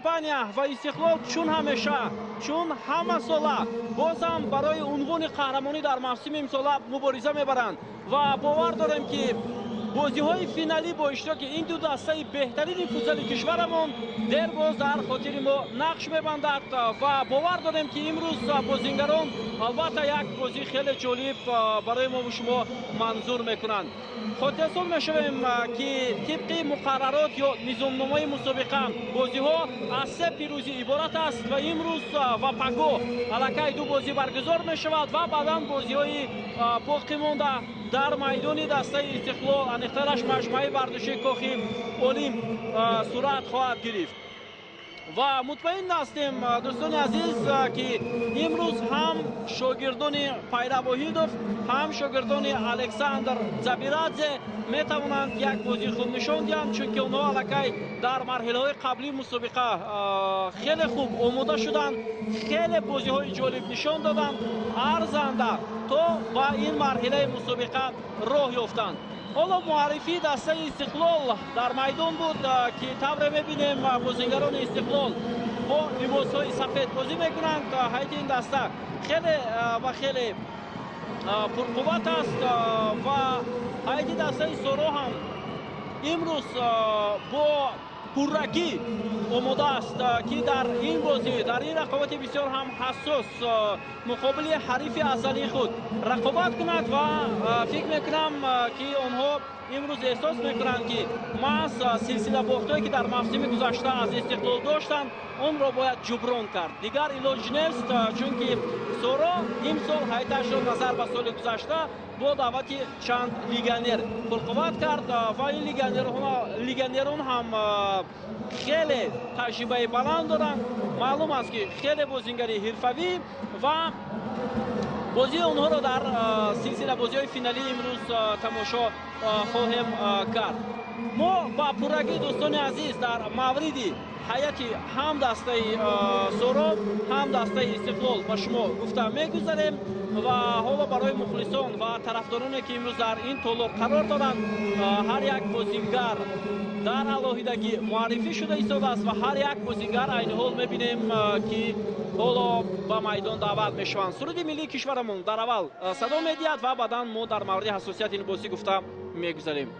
компания و استقلال چون همیشه چون همه ساله بازم برای عنوان قهرمانی در موسم امسال مبارزه میبرند و باور داریم که بازی های فینالی با اشتراک این دو دسته بهترین فوتبال کشورمون در باز در خاطر ما نقش میبندد و باور داریم که امروز بازیگران البته یک بازی خیلی جالب برای ما و شما منظور میکنند. خاطرساز میشویم که طبق مقررات یا نظامنامه مسابقه بازی ها از 3 پیروزی عبارت است و امروز و پگاه الکی 2 بازی برگزار میشود و بعدا بازی های باقی مانده در میدان دسته استقلال انیخترش مجموعه ورزشی کاخ اولیم صورت خواهد گرفت و مطمئن هستیم دوستان عزیز که امروز هم شاگردان پیرو وحیدوف هم شاگردان الکساندر زبیرادزه میتوانند یک بازی خوب نشان دهند چون که اونها الکی در مرحله های قبلی مسابقه خیلی خوب آماده شدند، خیلی بازی های جالب نشان دادند، ارزنده تا با این مرحله مسابقه راه یافتند. حالا معرفی دسته استقلال در میدان بود که طبعا میبینیم بازیگران استقلال با لباس های سفید بازی میکنند. هیئت این دسته خیلی پرقوت است و هیئت دسته سورو هم امروز با پررگی آماده است که در این بازی در این رقابت بسیار هم حساس مقابل حریف ازلی خود رقابت کند و فکر میکنم که آنها امروز احساس میکنند که محض سلسله باختایی که در موسم گذشته از استقلال داشتند آن را باید جبران کرد، دیگر علاج نیست چون که سورو امسال هیئتش را نظر به سال گذشته با دعوت چند لیگانر پرقوت کرد و این لیگانران هم خیلی تجربه بلند دارند. معلوم است که خیلی بازیگری حرفوی و بازی اونها را در سلسله بازی های فینالی امروز تماشا خواهیم کرد. ما با پررگی دوستان عزیز در مورد هیئت هم دسته سورو هم دسته استقلال با شما گفته میگذاریم و حالا برای مخلصان و طرفدارانی که امروز در این طلاب قرار دارند هر یک بازیگر در علاهیدگی معرفی شده ایستاده است و هر یک بازیگر عین حال میبینیم که حالا با میدان دعوت میشوند. سرود ملی کشورمون در اول صدا میدهد و بعدا ما در مورد حساسیت این بازی گفته میگذاریم.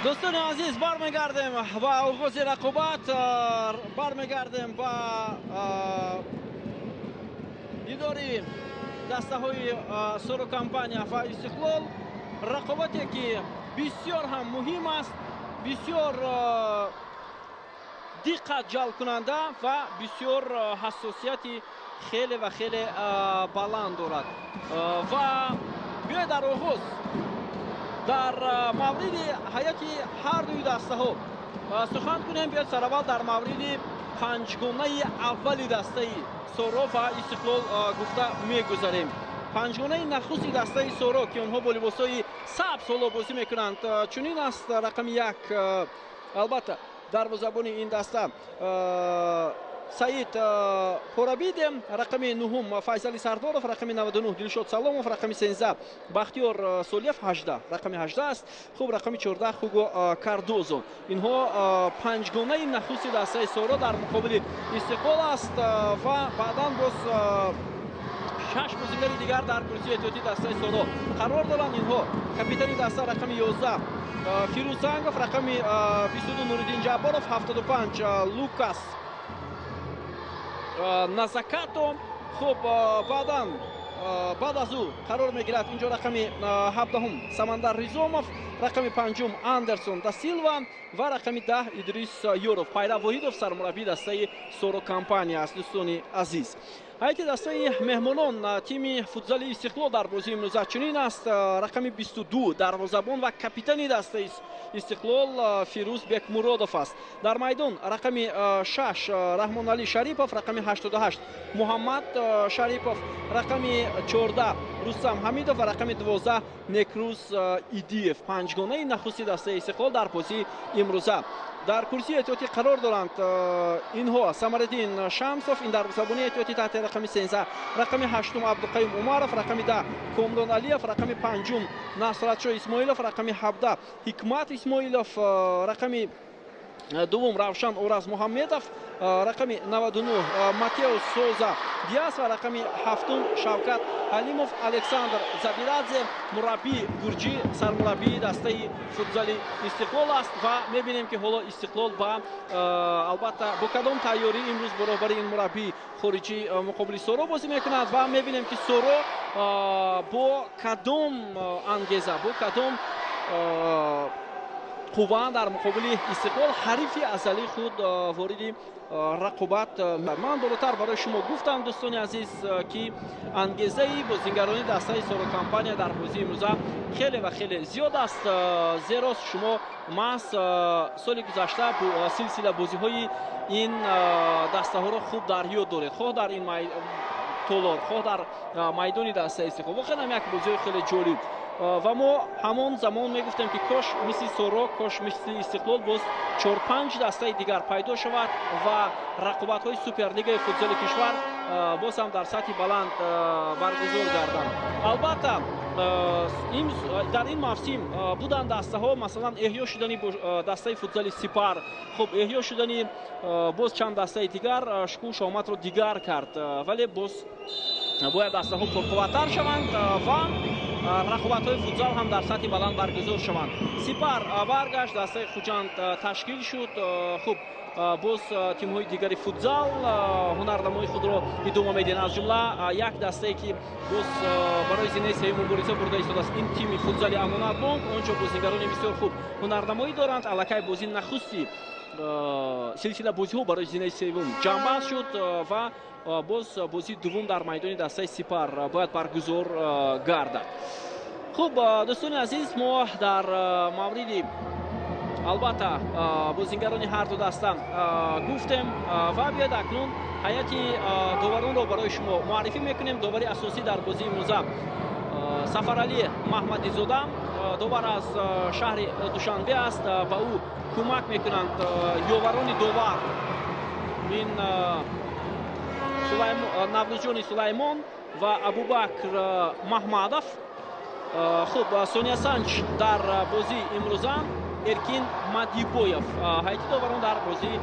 دوستان عزیز برمیگردیم و آغاز رقابت برمیگردیم و دیداری دسته های سورو کمپانیا و استقلال رقابتی که بسیار هم مهم است، بسیار دقت جلب کننده و بسیار حساسیتی خیلی و خیلی بلند دارد و بیاید در آغاز در مورد هیئت هر دوی دسته ها سخن کنیم. بیاید سر اول در مورد پنجگانه اول دسته سورو و استقلال گفته میگذاریم. پنجگانه نخست دسته سورو که آنها با لباسهای سبز حالا بازی میکنند چنین است. رقم 1 البته دروازه‌بان این دسته سعید پورابید، رقم 9 فیصلی سردارов، رقم 99 دلشاد سلامов، رقم 13 بختیار سولیف، 18 رقم 18 است. خوب رقم 14 خوگو کاردوزو. اینها پنجگانه نخست دسته سورا در مقابل استقلال است و بعدا باز 6 بازیگر دیگر در کرسی احتیاطی دسته سورا قرار دارند. اینها کاپیتان دسته رقم 11 فیروز زنگوف، رقم 22 نورالدین جبارов، 75 لوکاس назакато. хуб баъд аз ӯ қарор мегирад инҷо рақами 17 самандар ризомов, рақами 5 андерсон да силва ва рақами 10 идрис юров. пайра воҳидов сармураббии дастаи соро компания аст. дӯстони азиз, ҳайати дастаи меҳмонон тими футзали истиқлол дар бозии имрӯза чунин аст. рақами 22 дарвозабон ва капитани дастаи истиқлол фирӯз бекмуродов аст. дар майдон рақами 6 раҳмоналӣ шарипов, рақами 88 муҳаммад шарипов, рақами 14 рустам ҳамидов ва рақами 12 некрус идиев. панҷгонаи нахусти дастаи истиқлол дар бозии имрӯза дар курсии эҳтиётӣ қарор доранд. инҳо самараддин шамсов, ин дарвозабони эҳтиётӣ таҳти рақами 13, рақами 8 абдуқаим умаров, рақами 10 комрон алиев, рақами 5 насратшоҳ исмоилов, рақами 17 ҳикмат исмоилов, рақами 2 равшан ораз муҳаммедов, рақами 99 матеус соза диас ва рақами 7 шавкат алимов. александр забирадзе мураббии гурҷӣ, сармураббии дастаи футзали истиқлол аст ва мебинем ки ҳоло истиқлол ба албатта бо кадом тайёрӣ имрӯз баробари ин мураббии хориҷӣ муқобили соро бозӣ мекунад ва мебинем ки соро бо кадом ангеза, бо кадом қувва дар муқобили истиқлол ҳарифи азалии худ вориди рақобат. ман болотар барои шумо гуфтам дӯстони азиз ки ангезаи бозигарони дастаи соро компания дар бозии имрӯза хеле ва хеле зиёд аст. зеро шумо маҳз соли гузашта силсила бозиҳои ин дастаҳоро хуб дар ёд доред, хоҳ дар ин толор, хоҳ дар майдони дастаи истиқлол. воқеан ҳам як бозиҳои хеле ҷолиб ва мо ҳамон замон мегуфтем ки кош мисли соро, кош мисли истиқлол боз 4-5 дастаи дигар пайдо шавад ва рақобатҳои суперлигаи футзоли кишвар боз ҳам дар сатҳи баланд баргузор гарданд. албатта дар ин мавсим буданд дастаҳо, масалан эҳё шудани дастаи футзали Сипар, хуб эҳё шудани боз чанд дастаи дигар шукӯҳ шоматро дигар кард, вале боз бояд дастаҳо пурқувваттар шаванд ва рақобатҳои футзал ҳам дар сатҳи баланд баргузор шаванд. Сипар баргашт, дастаи хуҷанд ташкил шуд. хуб боз тимҳои дигари футзал ҳунарнамои худро идома медиҳанд. аз ҷумла як дастае ки боз барои зинаи сеюм мубориза бурда истодааст, ин тими футзали амонатбонк. онҷо бозигарони бисёр хуб ҳунарнамоӣ доранд. аллакай бози нахусти силсила бозиҳо барои зинаи сеюм ҷамъбаст шуд ва боз бозии дуввум дар майдони дастаи Сипар бояд баргузор гардад. хуб дӯстони азиз, мо дар мавриди албатта бозигарони ҳарду даста гуфтем ва биёед акнун ҳайати доваронро барои шумо муаррифӣ мекунем. довари асосӣ дар бозии имрӯза сафаралӣ маҳмадизода, довар аз шаҳри душанбе аст. ба ӯ кӯмак мекунанд ёварони довар ин наврӯзҷони сулаймон ва абубакр маҳмадов. хуб сониясанҷ дар бозии имрӯза эркин мадибоев. ҳайати доварон дар бозии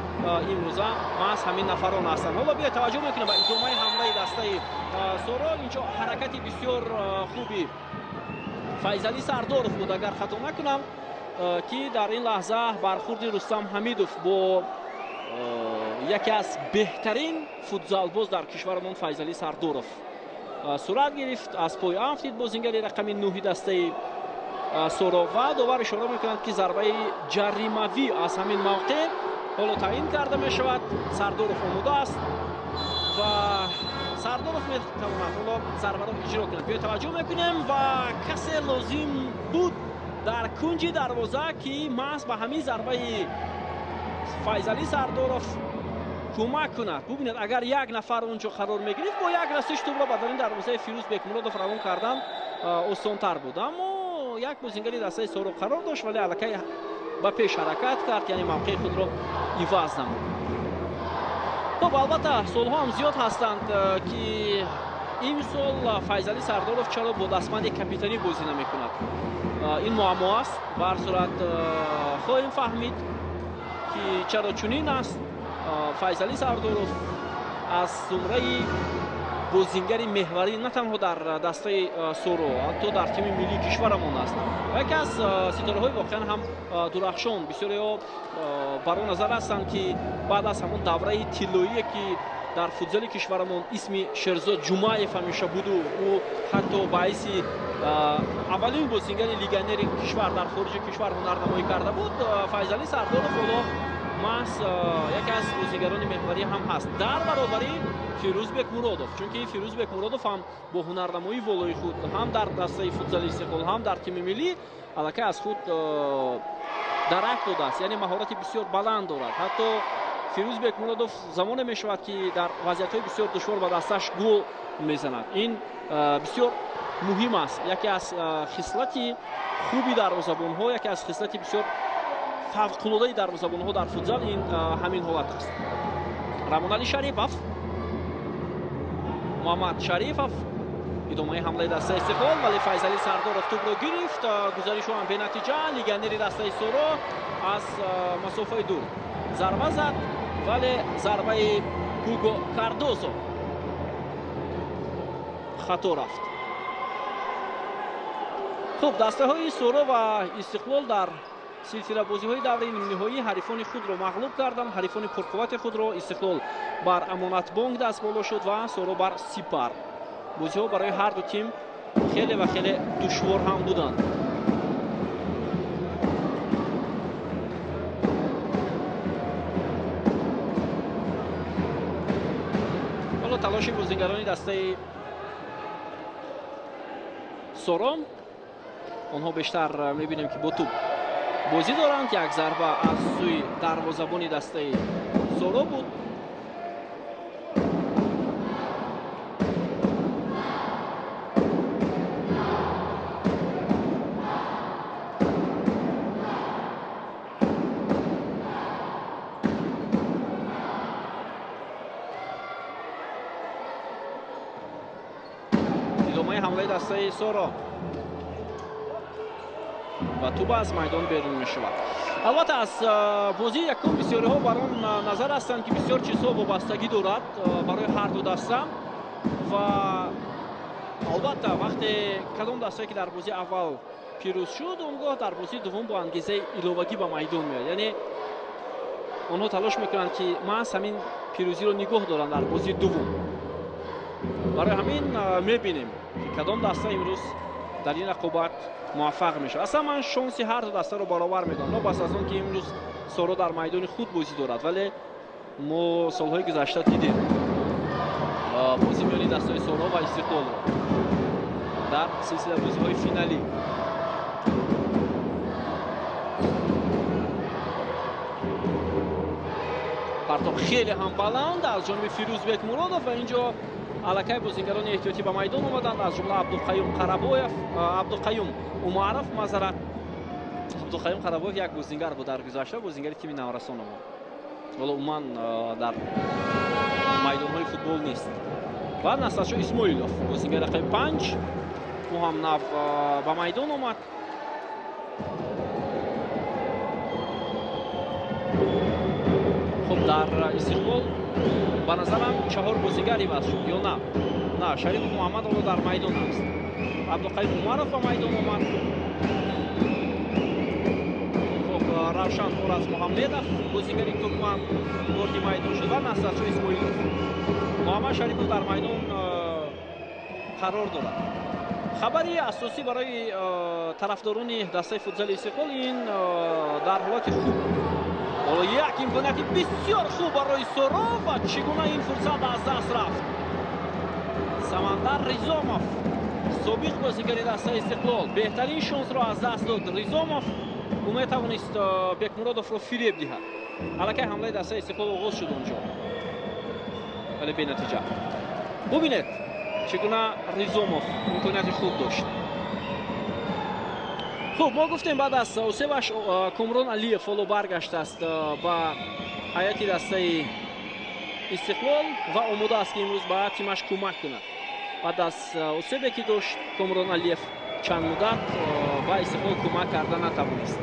имрӯза маҳз ҳамин нафарон ҳастанд. ҳоло биёед таваҷҷӯҳ мекунем ба идомаи ҳамлаи дастаи соро. инҷо ҳаракати бисёр хуби файзалӣ сардоров буд, агар хато накунам, ки дар ин лаҳза бархурди рустам ҳамидов бо яке аз беҳтарин футзалбоз дар кишваронон файзалӣ сардоров сурат гирифт. аз пои афтид бозингари рақами 9 дастаи соро ва довар ишора мекунанд ки зарбаи ҷаримавӣ аз ҳамин мавқеъ ҳоло таъин карда мешавад. сардоров омода аст ва сардоров метавонад ҳоло зарбаро иҷро кунад. биёед таваҷҷӯҳ мекунем ва касе лозим буд дар кунҷи дарвоза ки маҳз ба ҳамин зарбаи файзалӣ сардоров кӯмак кунад. бубинед, агар як нафар онҷо қарор мегирифт, бо як расиш тӯбро ба дарин дарвозаи фирӯз бекмуродов равон кардан осонтар буд. аммо як бозингари дастаи соро қарор дошт, вале аллакай ба пеш ҳаракат кард, яъне мавқеи худро иваз намуд. خب البته سالها هم زیاد هستند که امسال فیضعلی سردارов چرا با دستمند کاپیتانی بازی نمیکند. این معما است. به هر صورت خواهیم فهمید که چرا چنین است. فیضعلی سردارов از زمره بازیگر محوری نه تنها در دسته سورو حتی در تیم ملی کشورمان است. یکی از ستاره‌های واقعا هم درخشان بسیاری برای نظر هستند که بعد از همون دوره طلایی که در فوتبال کشورمان اسم شیرزاد جمعیف همیشه بود و او حتی باعث اولین بازیگر لیگنر کشور در خارج کشور هنرنمایی کرده بود. فیضعلی سردارov محض یکی از بازیگران محوری هم هست در برابر فیروزبک مرادov. چون که فیروزبک مرادov هم با هنرنمایی والای خود هم در دسته فوتبال استقلال هم در تیم ملی البته از خود درک داده است. یعنی مهارت بسیار بلند دارد. حتی فیروزبک مرادov زمان می شود که در وضعیت‌های بسیار دشوار با دستش گل میزند. این بسیار مهم است. یکی از خصلت خوبی دروازه‌بان‌ها، یکی از خصلت بسیار فوق‌العاده دروازه‌بان‌ها در فوتبال این همین حالت است. رامون شریفов، محمد شریفов ادامه حمله دسته استقلال ولی فیضعلی سردارov توپ را گرفت. گزارش هم به نتیجه لیگنری دسته سورو از مسافه دور ضربه زد ولی ضربه هوگو کاردوزو خطا رفت. خب دسته های سورو و استقلال در سلسله بازی های دوره نیم نهایی حریفان خود را مغلوب کردند. حریفان پرقوت خود را استقلال بر امانت بانک دست بالا شد و سورو بر سپر. بازی ها برای هر دو تیم خیلی و خیلی دشوار هم بودند. حالا تلاش بازیگران دسته سورو، آنها بیشتر میبینیم که با توپ بازی دارند. یک ضربه از سوی دروازه‌بان دسته سورو بود. ادامه حمله دسته سورو و توپ از میدان بیرون می شود. البته از بازی یکم بسیاری ها بر آن نظر هستند که بسیار چیزها وابستگی دارد برای هر دو دسته و البته وقتی کدام دسته که در بازی اول پیروز شد اونگاه در بازی دوم با انگیزه ایلوگی به میدان میاد. یعنی اونها تلاش میکنند که محض همین پیروزی رو نگاه دارند در بازی دوم. برای همین میبینیم که کدام دسته امروز در این رقابت موفق میشه. اصلا من شانسی هر دو دسته رو برابر میدونم. نه بس از اون که امروز سورو در میدان خود بازی دارد ولی ما سالهای گذشته دیدیم بازی میانی دسته سورو و استقلال در سلسله بازی های فینالی. پرتاب خیلی هم بلند از جانب فیروزبک مرادov و اینجا الکی بازیگران احتیاطی به میدان اومدند از جمله عبدالقیوم عمرف معذرت. عبدالقیوم قربویف یک بازیگر بود در گذشته، بازیگر تیم نورسان بود. ولی عموما در میدان‌های فوتبال نیست. و نصرشو اسماعیلوف بازیگر رقم 5 او هم نو به میدان اومد. خب در استقلال به نظرم 4 بازیگری بس شد یا نه؟ نه، شریف محمد رو در میدان است. عبدالقیوم عمرف به میدان اومد. خب روشن پور از محمدов بازیگری ترکمن وارد میدان شد و نصرشو اسماعیلوف. محمد شریف در میدان قرار دارد. خبری اساسی برای طرفداران دسته فوتبال استقلال این در حالت خوب. حالا یک امکانیت بسیار خوب برای سورو و چگونه این فرصت از دست رفت. سمندر ریزاموف سابق بازیگر دسته استقلال بهترین شانس را از دست داد. ریزاموف او میتوانست بکمرادوف را فریب دهد. الکی حمله دسته استقلال آغاز شد اونجا ولی به نتیجه. ببینید چگونه ریزاموف امکانیت خوب داشت. خب ما گفتیم بعد از اوسیبش کامران علیف فالو برگشته است با هیئت دسته استقلال و امید است که امروز باید تیمش کمک کند. بعد از اصابتی که داشت کامران علیف چند مدت و استقلال کمک کردن نتوانست.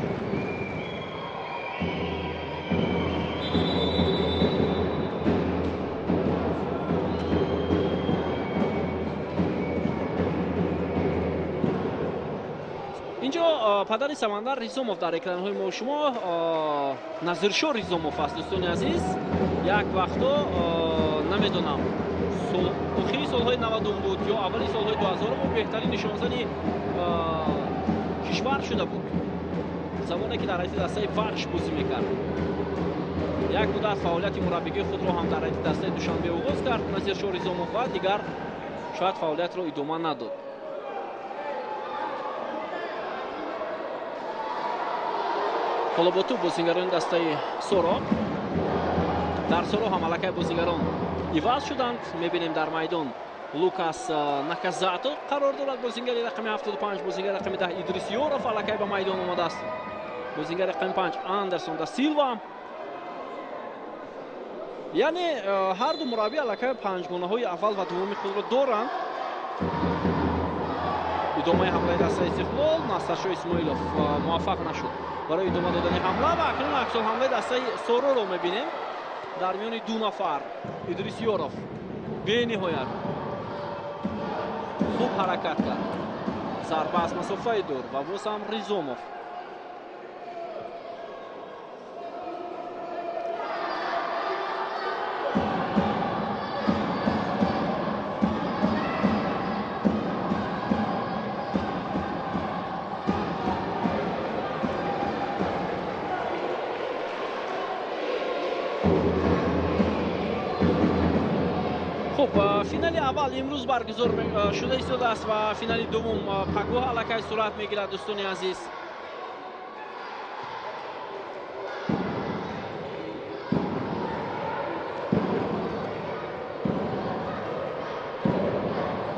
اینجا پدر سمندر ریزوموف در اکران‌های ما شما نظرشو ریزوموف است. دوستان عزیز یک وقتا نمیدونم آخری سالهای 90 بود یا اولی سالهای 2000 بود بهترین نشانزنی کشور شده بود زمانی که در حیط دسته فرش بازی میکرد. یک مدت فعالیت مربیگری خود را هم در حیط دسته دوشنبه آغاز کرد نظرشو ریزوموف و دیگر شاید فعالیت را ادامه نداد. حالا با تو بازیگران دسته سورا در سورا هم علاقه بازیگران ایواز شدند. میبینیم در میدان لوکاس ناکازاتو قرار دارد. بازیگر رقم 75 بازیگر رقم 10 ادریس یوروف علاقه به میدان آمده است. بازیگر رقم 5 اندرسون دا سیلوا. یعنی هر دو مربی علاقه پنجگانه های اول و دوم خود را دارند. ادامه حمله دسته استقلال ناصرشاه اسماعیلوف موفق نشد برای ادامه دادن حمله و اکنون عکس الحمله دسته سورا رو میبینیم در میان دو نفر. ادریس یوروف به نهایت خوب حرکت کرد. ضربه از مسافه دور و باز هم ریزوموف. خب فینال اول امروز برگزار شده است و فینال دوم پگاه علاقه صورت میگیرد. دوستان عزیز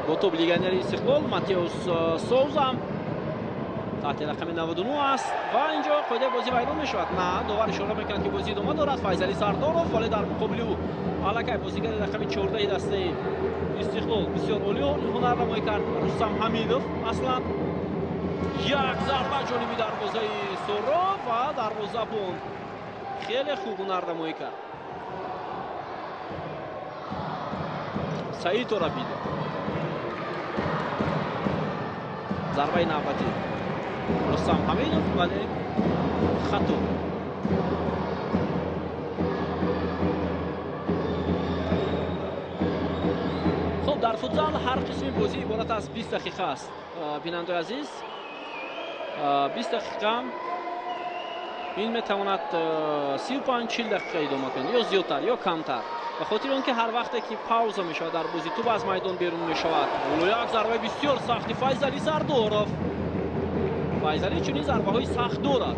با توپ لیگنر استقلال ماتئوس سوزا تحت رقم 99 است و اینجا قاعده بازی ویران می شود. نه داور اشاره میکند که بازی ادامه دارد. فیصلی سردارов ولی در مقابل او علاقه بازیگر رقم 14 دسته استقلال بسیار عالی هنر نمایی کرد. رستم حمیدوف اصلا یک ضربه جانبی دروازه سورا و دروازه‌بان خیلی خوب هنر نمایی کرد. سعید رابید ضربه نوبتی رستم حمیدوف ولی خطا. خب در فوتبال هر قسم بازی عبارت از 20 دقیقه است. بیننده عزیز 20 دقیقه این میتواند 35 40 دقیقه ادامه کنه یا زیادتر یا کمتر به خاطر اینکه هر وقتی که پاوزا می شود در بازی توپ از میدان بیرون می شود. یک ضربه بسیار سخت فیصلی سردارov. فیصلی چنین ضربه های سخت دارد.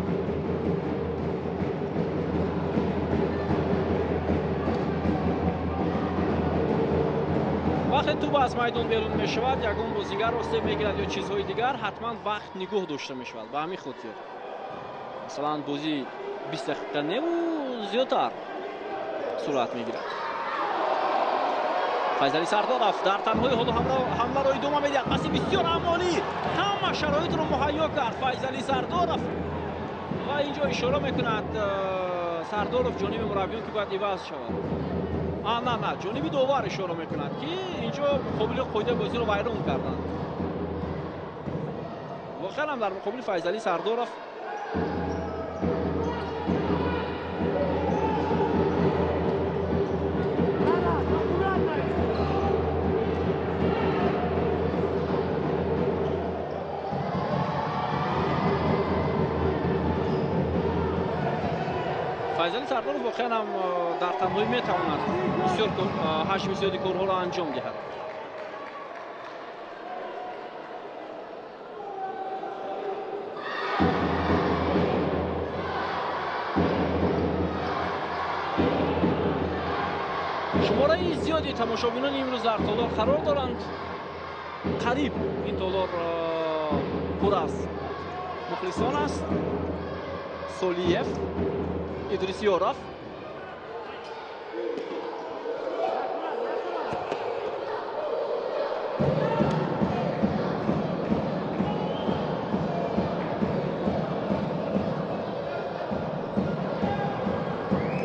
وقتی توپ از میدان بیرون می شود یگان بازیگر آسیب میگیرد یا چیزهای دیگر حتما وقت نگاه داشته می شود. به همین خاطر مثلا بازی 20 دقیقه نه و زیادتر صورت میگیرد. فیصلی سردارov در تنهایی حمله را ادامه میدهد. پاسی بسیار عمالی همه شرایط را مهیا کرد فیصلی سردارov و اینجا اشاره میکند سردارov جانب مربیان که باید عوض شود. نه جانب داور اشاره میکند که اینجا مقابل قاعده بازی رو ویران کردند. واقعا هم در مقابل فیصلی سردارov فیصلی سردارov واقعا هم در تنهایی میتواند بسیار حجم زیادی کارها را انجام دهد. شماره زیادی تماشاگران امروز در تالار قرار دارند. قریب این تالار پر از مخلصان است. سولیف، ادریس یوروف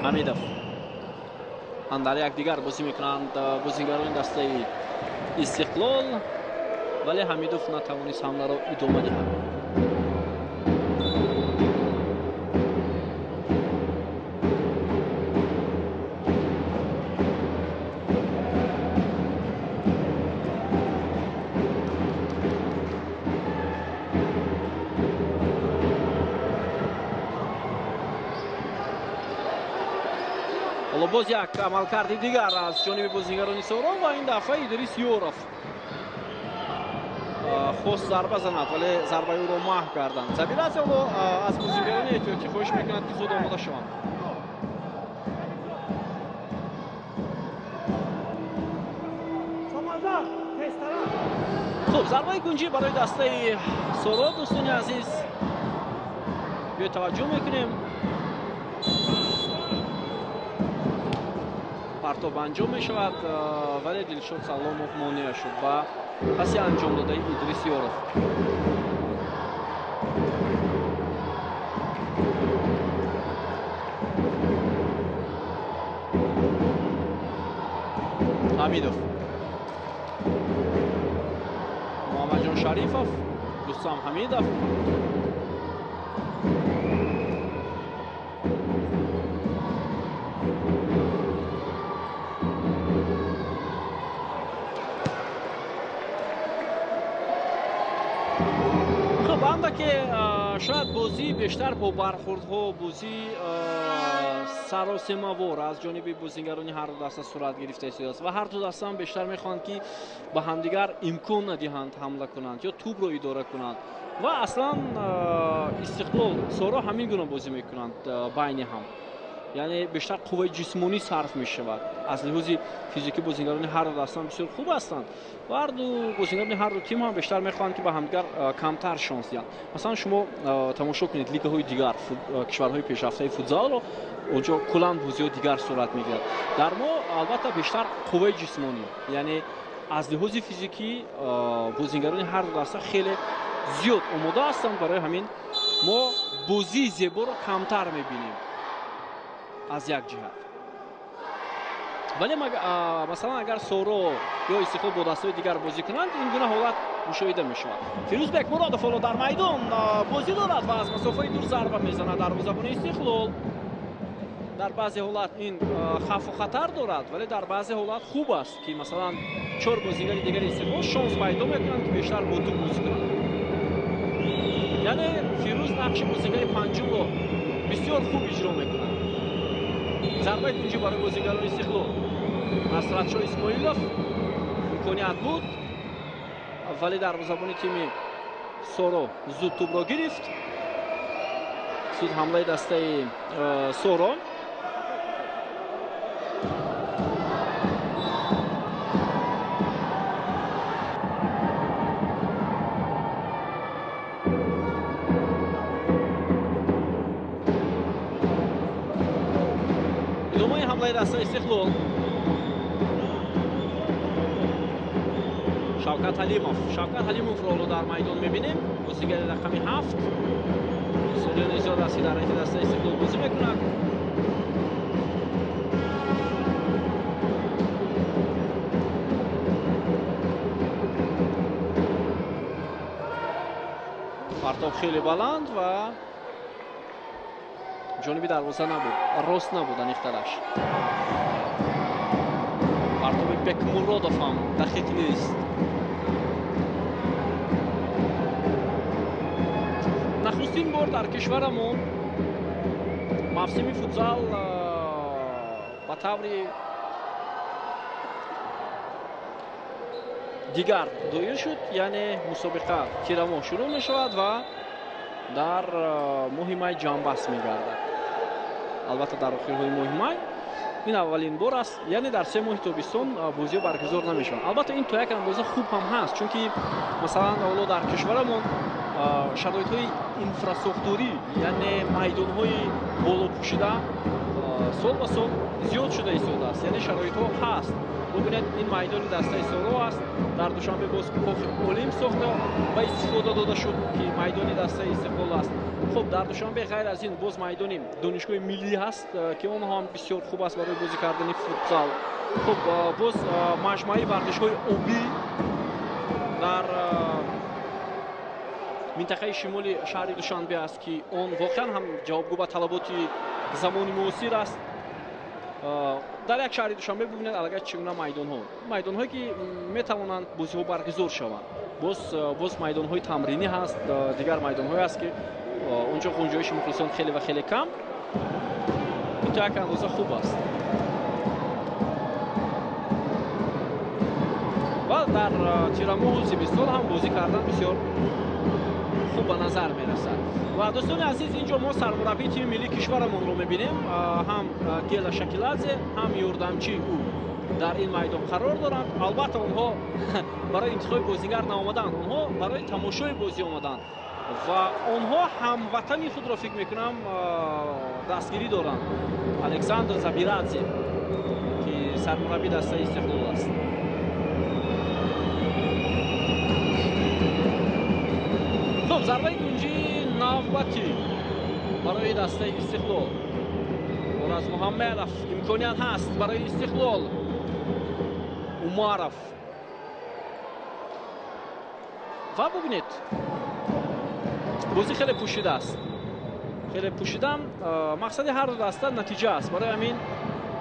ҳамидов дар якдигар бозӣ мекунанд бозингарони дастаи истиқлол, вале ҳамидов натавонист ҳамларо идома диҳад. боз як амалкарди дигар аз ҷониби бозингарони Сорон ва ин дафъа Идрис Ёров хост зарба занад, вале зарбаи ӯро маҳв карданд. Забираз ҳоло аз бозингарони эҳтиётӣ хоҳиш мекунад ки зуд омода шаванд. хуб, зарбаи кунҷӣ барои дастаи Сорон. дӯстони азиз, биёед таваҷҷӯҳ мекунем. партоб анҷом мешавад, вале Дилшод Саломов монеа шуд ба паси анҷом додаи Идрис Ёров. ҳамидов, муҳаммадҷон Шарифов, Рустам Ҳамидов, ки шояд бозӣ бештар бо бархӯрдҳо, бозӣ саросемавор аз ҷониби бозингарони ҳарду даста сурат гирифта истодааст ва ҳарду даста ҳам бештар мехоҳанд ки ба ҳамдигар имкон надиҳанд ҳамла кунанд ё тӯбро идора кунанд ва аслан Истиқлол Соро ҳамин гуна бозӣ мекунанд байни ҳам, яъне бештар қувваи ҷисмонӣ сарф мешавад. Аз лиҳози физикӣ бозингарони ҳарду даста бисёр хуб ҳастанд ва ҳарду бозингарони ҳарду тим ҳам бештар мехоҳанд ки ба ҳамдигар камтар шонс диҳанд. Масалан шумо тамошо кунед лигаҳои дигар, кишварҳои пешрафтаи футзалро, онҷо куллан бозиҳо дигар сурат мегирад. Дар мо албатта бештар қувваи ҷисмонӣ, яъне аз лиҳози физикӣ бозингарони ҳарду даста хеле зиёд омода ҳастанд, барои ҳамин мо бозии зеборо камтар мебинем аз як ҷиҳат. вале масалан агар Соро ё Истиқлол бо дастаҳои дигар бозӣ кунанд, ин гуна ҳолат мушоҳида мешавад. Фирӯзбек Муродов ҳоло дар майдон бозӣ дорад ва аз масофаи дур зарба мезанад дарвозабони Истиқлол. дар баъзе ҳолат ин хавфу хатар дорад, вале дар баъзе ҳолат хуб аст ки масалан 4 бозигари дигари Истиқлол шонс пайдо мекунанд ки бештар бо тӯб бозӣ кунанд. яъне Фирӯз нақши бозигари панҷумро бисёр хуб иҷро мекунад. зарбаи кунҷӣ барои бозигарони Истиқлол. Насратшоҳ Исмоилов имконият буд, вале дарвозабони тими Соро зуд тӯбро гирифт. зуд ҳамлаи дастаи Соро. идомаи ҳамлаи дастаи Истиқлол. Шавкат Ҳалимовро дар майдон мебинем. бозигари рақами 7. Солиёни зиёд аст ки дар раити дастаи Истиқлол бозӣ мекунад. партоб хеле баланд ва ҷониби дарвоза набуд, рост набуд аниқтараш. партоби Бекмуродов ҳам дақиқ нест. нахустин бор дар кишварамон мавсими футзал ба таври дигар доир шуд, яъне мусобиқа тирамоҳ шурӯъ мешавад ва дар моҳи май ҷамъбаст мегардад. албатта дар охирҳои моҳи май ин аввалин бор аст, яъне дар 3 моҳи тобистон бозиҳо баргузор намешаванд. албатта ин то як андоза хуб ҳам ҳаст, чунки масалан ҳоло дар кишварамон шароитҳои инфрасохтурӣ, яъне майдонҳои болопӯшида сол ба сол зиёд шуда истодааст, яъне шароитҳо ҳаст. бубинед ин майдони дастаи соро аст. дар душанбе боз кофи олим сохта ва истифода дода шуд ки майдони дастаи Истиқлол аст. хуб дар душанбе ғайр аз ин боз майдони донишгоҳи миллӣ ҳаст ки он ҳам бисёр хуб аст барои бозӣ кардани футзал. хуб боз маҷмӯаи варзишҳои обӣ дар минтақаи шимоли шаҳри душанбе аст ки он воқеан ҳам ҷавобгӯ ба талаботи замони муосир аст. дар як шаҳри душанбе бубинед аллакай чӣ гуна майдонҳое ки метавонанд бозиҳо баргузор шаванд. боз майдонҳои тамринӣ ҳаст, дигар майдонҳое аст ки онҷо ғунҷоиши мухлисон хеле ва хеле кам. ин то як андоза хуб аст. ва дар тирамоҳу зимистон ҳам бозӣ кардан бисёр хуб ба назар мерасад. ва дӯстони азиз, инҷо мо сармураббии тими миллии кишварамонро мебинем. ҳам Гела Шакиладзе, ҳам ёрдамчии ӯ дар ин майдон қарор доранд. албатта онҳо барои интихоби бозигар наомаданд, онҳо барои тамошои бозӣ омаданд ва онҳо ҳамватани худро фикр мекунам дастгирӣ доранд. Александр Забирадзе ки сармураббии дастаи Истиқлол аст. хуб, зарбаи гунҷи навбатӣ барои дастаи Истиқлол. Ораз Муҳаммадов, имконият ҳаст барои Истиқлол. Умаров ва бубинед бозӣ хеле пӯшида аст. хеле пӯшидан мақсади ҳар ду даста натиҷа аст. барои ҳамин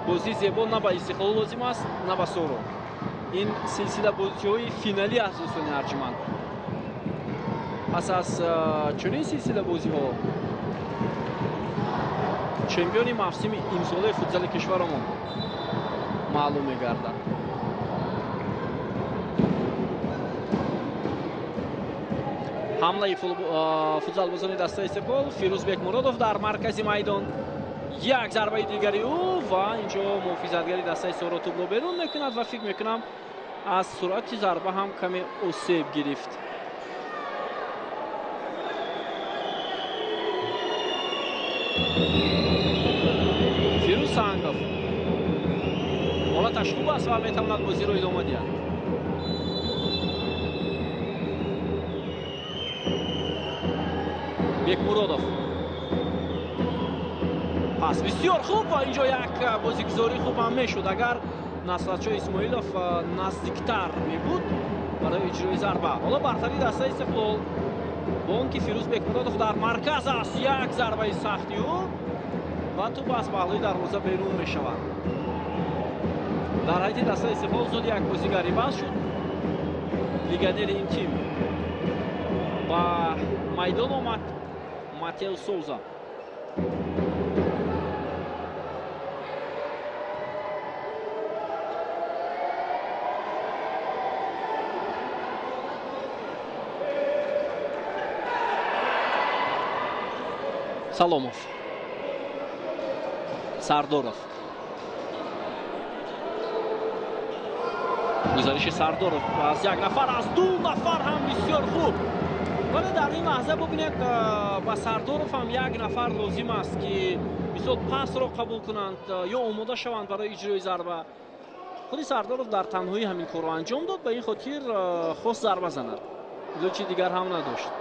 бозии зебо на ба Истиқлол лозим аст, на ба соро. ин силсила бозиҳои финалӣ аст дӯстони арҷманд. пас аз чунин силсила бозиҳо чемпиони мавсими имсолаи футзали кишварамон маълум мегардад. ҳамлаи футзалбозони дастаи Истиқлол. Фирӯзбек Муродов дар маркази майдон. як зарбаи дигари ӯ ва инҷо муҳофизатгари дастаи соро тӯбро берун мекунад ва фикр мекунам аз суръати зарба ҳам каме осеб гирифт. фирӯз Сангов ҳолаташ хуб аст ва метавонад бозиро идома диҳад. Бекмуродов пас бисёр хуб ва инҷо як бозигузорӣ хуб ҳам мешуд. агар Насратшоҳ Исмоилов наздиктар мебуд барои иҷрои зарба. ҳоло бартари дастаи Истиқлол бо он ки Фирӯз Бекмуродов дар марказ аст. як зарбаи сахти ӯ ва тӯб аз паҳлӯи дарвоза берун мешавад. дар ҳайати дастаи Истиқлол зуд як бозигар иваз шуд. легионери ин тим ба майдон омад. Матео Соуза. Саломов. Сардоров. гузариши Сардоров аз як нафар, аз ду нафар ҳам бисёр хуб. вале дар ин лаҳза бубинед ба Сардоров ҳам як нафар лозим аст ки мисол пасро қабул кунанд ё омода шаванд барои иҷрои зарба. худи Сардоров дар танҳоӣ ҳамин корро анҷом дод. ба ин хотир хост зарба занад. илоҷи дигар ҳам надошт.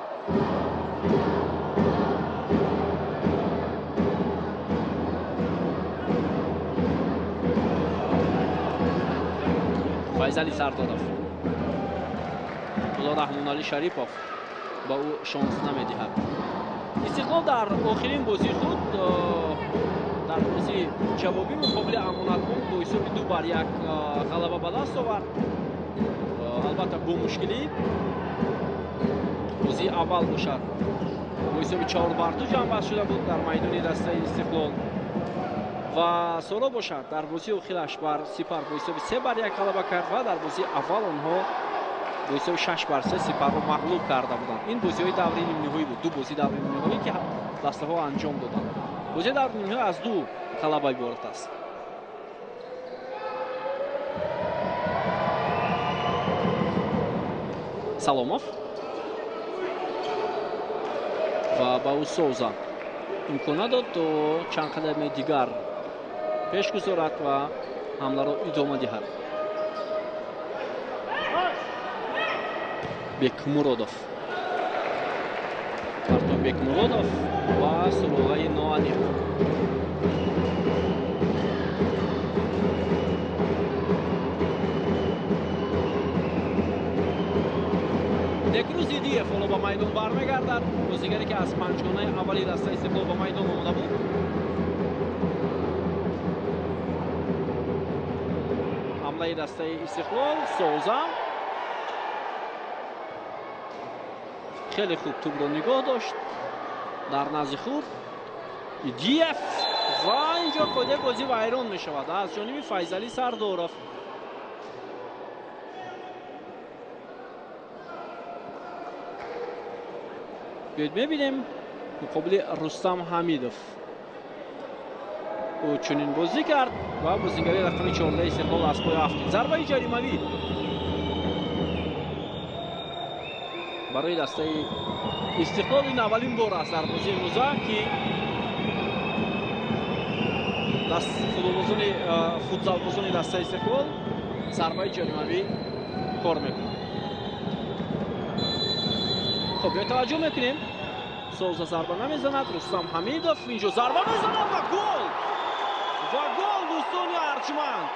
Файзали Сардоров. Абдулло Раҳмонали Шарипов ба ӯ шонс намедиҳад. Истиқлол дар охирин бозии худ дар бозии ҷавобӣ муқобили Амонатбонк бо ҳисоби 2-1 ғалаба ба даст овард. албатта бо мушкилӣ бозии аввал бошад бо ҳисоби 4-2 ҷамъбаст шуда буд дар майдони дастаи Истиқлол ва соро бошад дар бозии охираш бар Сипар бо ҳисоби 3-1 ғалаба кард ва дар бозии аввал онҳо бо ҳисоби 6-3 Сипарро мағлуб карда буданд. ин бозиҳои даври нимниҳоӣ буд. ду бозии даври нимниҳоӣ ки дастаҳо анҷом доданд. бозии даври нимниҳоӣ аз ду ғалаба иборат аст. Саломов ва ба ӯ Соуза имкон надод то чанд қадами дигар пеш гузорад ва ҳамларо идома диҳад. Бекмуродов, Артур Бекмуродов ва суроғаи ноаниқ. Некру Зидиев ҳоло ба майдон бармегардад. бозигаре ки аз панҷгонаи аввали дастаи Истиқлол ба майдон омода буд. ҳамлаи дастаи Истиқлол, Соуза хеле хуб тӯбро нигоҳ дошт дар назди худ. Идиев ва инҷо қоидаи бозӣ вайрон мешавад аз ҷониби Файзали Сардоров. биёед мебинем муқобили Рустам Ҳамидов. ӯ чунин бозӣ кард ва бозигари рақами 14 Истиқлол аз пои афтид. Зарбаи ҷаримавӣ барои дастаи Истиқлол. ин аввалин бор аст дар бозии имрӯза ки футзалбозони дастаи Истиқлол зарбаи ҷаримавӣ кор мекунад. хуб, я таваҷҷӯҳ мекунем. Соуза зарба намезанад. Рустам Ҳамидов инҷо зарба мезанад ва гол! Ва гол дӯстони арҷманд.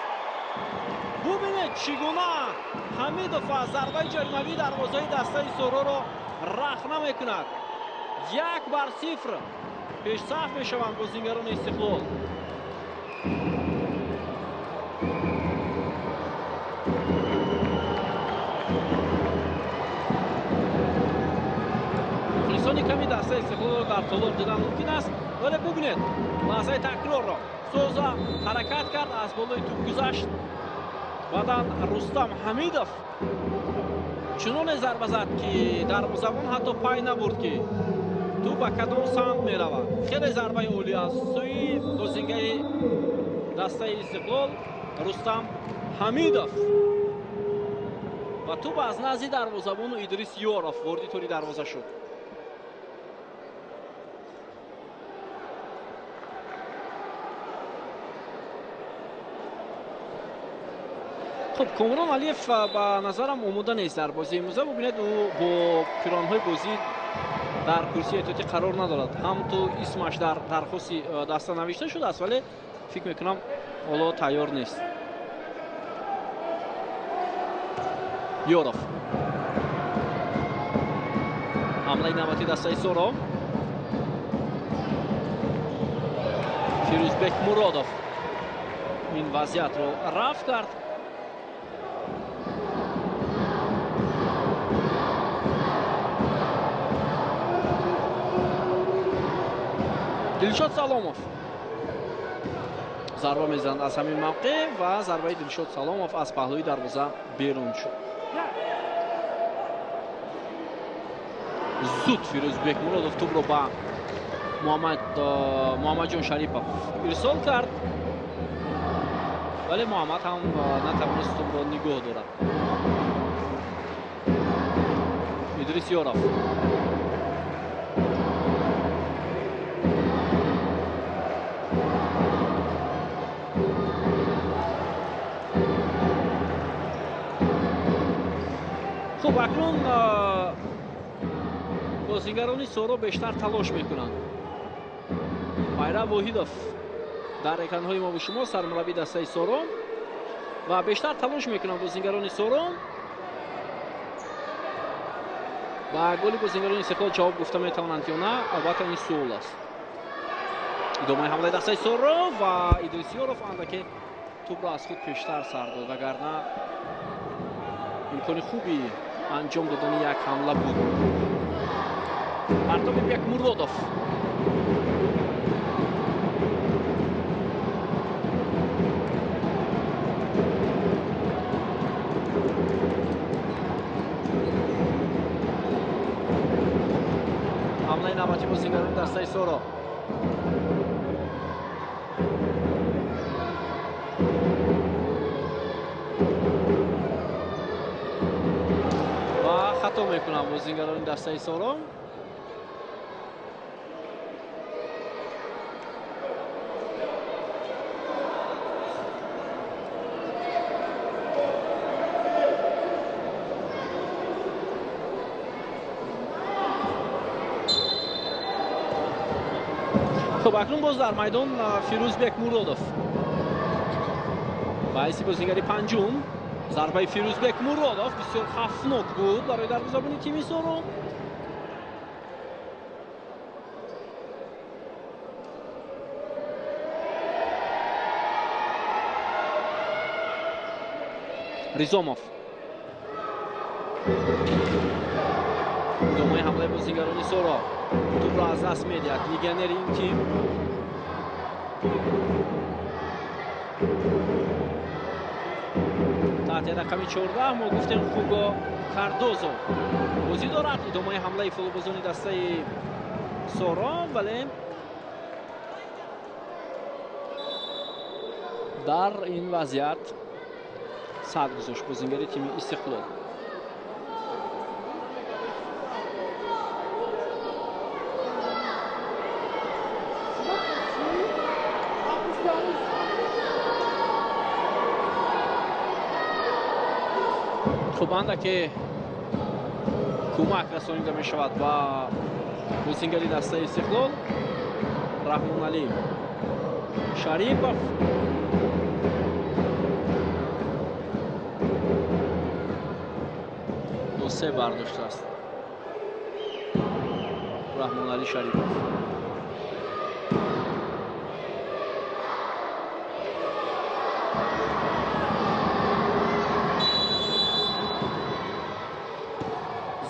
бубинед чӣ гуна Ҳамидов аз зарбаи ҷаримавӣ дарвозаи дастаи Сороро рахна мекунад. 1-0 пешсаф мешаванд бозингарони Истиқлол. мухлисони ками дастаи Истиқлолро дар толор дидан мумкин аст, вале бубинед лаҳзаи такрорро. Соуза ҳаракат кард, аз болои тӯб гузашт. баъдан Рустам Ҳамидов чуноне зарба зад ки дарвозабон ҳатто пай набурд ки тӯб ба кадом самт меравад. хеле зарбаи олӣ аз сӯи бозингари дастаи Истиқлол Рустам Ҳамидов ва тӯб аз назди дарвозабону Идрис Ёров ворди тори дарвоза шуд. хуб, Комрон Алиев ба назарам омода нест дар бозии имрӯза. бубинед ӯ бо пиронҳои бозӣ дар курсии эҳтиётӣ қарор надорад. ҳам ту исмаш дар дархости даста навишта шудааст, вале фикр мекунам ҳоло тайёр нест. Ёров, ҳамлаи навбати дастаи Соро. Фирӯзбек Муродов ин вазъиятро рафт кард. Дилшод Саломов зарба мезанад аз ҳамин мавқеъ ва зарбаи Дилшод Саломов аз паҳлӯи дарвоза берун шуд. зуд Фирӯзбек Муродов тӯбро ба Муҳаммадҷон Шарипов ирсол кард, вале Муҳаммад ҳам натавонист тӯбро нигоҳ дорад. Идрис Ёров, хуб, акнун бозингарони Соро бештар талош мекунанд. Майра Воҳидов дар экранҳои мо бо шумо, сармураббии дастаи Соро, ва бештар талош мекунанд бозингарони Соро. ба голи бозингарони Истиқлол ҷавоб гуфта метавонанд ё на? Албатта ин суол аст. идомаи ҳамлаи дастаи Соро ва Идрис Ёров андаке тӯбро аз худ пештар сар дод, вагарна имкони хуби анҷом додани як ҳамла буд. Артур Бекмуродов, ҳамлаи навбати бозингарони дастаи Соро. ва хато мекунанд бозингарони дастаи Соро. خب اکنون باز در میدان فیروزبک مرودov باعث بازیگری پنجم. ضربه فیروزبک مرودov بسیار خفناک بود برای دروازه‌بان تیم سورو. ریزوموف دومای حمله بازیگران سورو. توپ را از دست می‌دهد لیگنر این تیم. تحت رقم 14 ما گفتیم خوگو کاردوزو بازی دارد. ادامه حمله فولوبازون دسته سورو، ولی در این وضعیت صد گذاشت بازیگر تیم استقلال. خب اندکی کمک رسانیده می شود و بازیگری دسته استقلال رحمان علی شریفов سه برداشته است. رحمان علی شریفov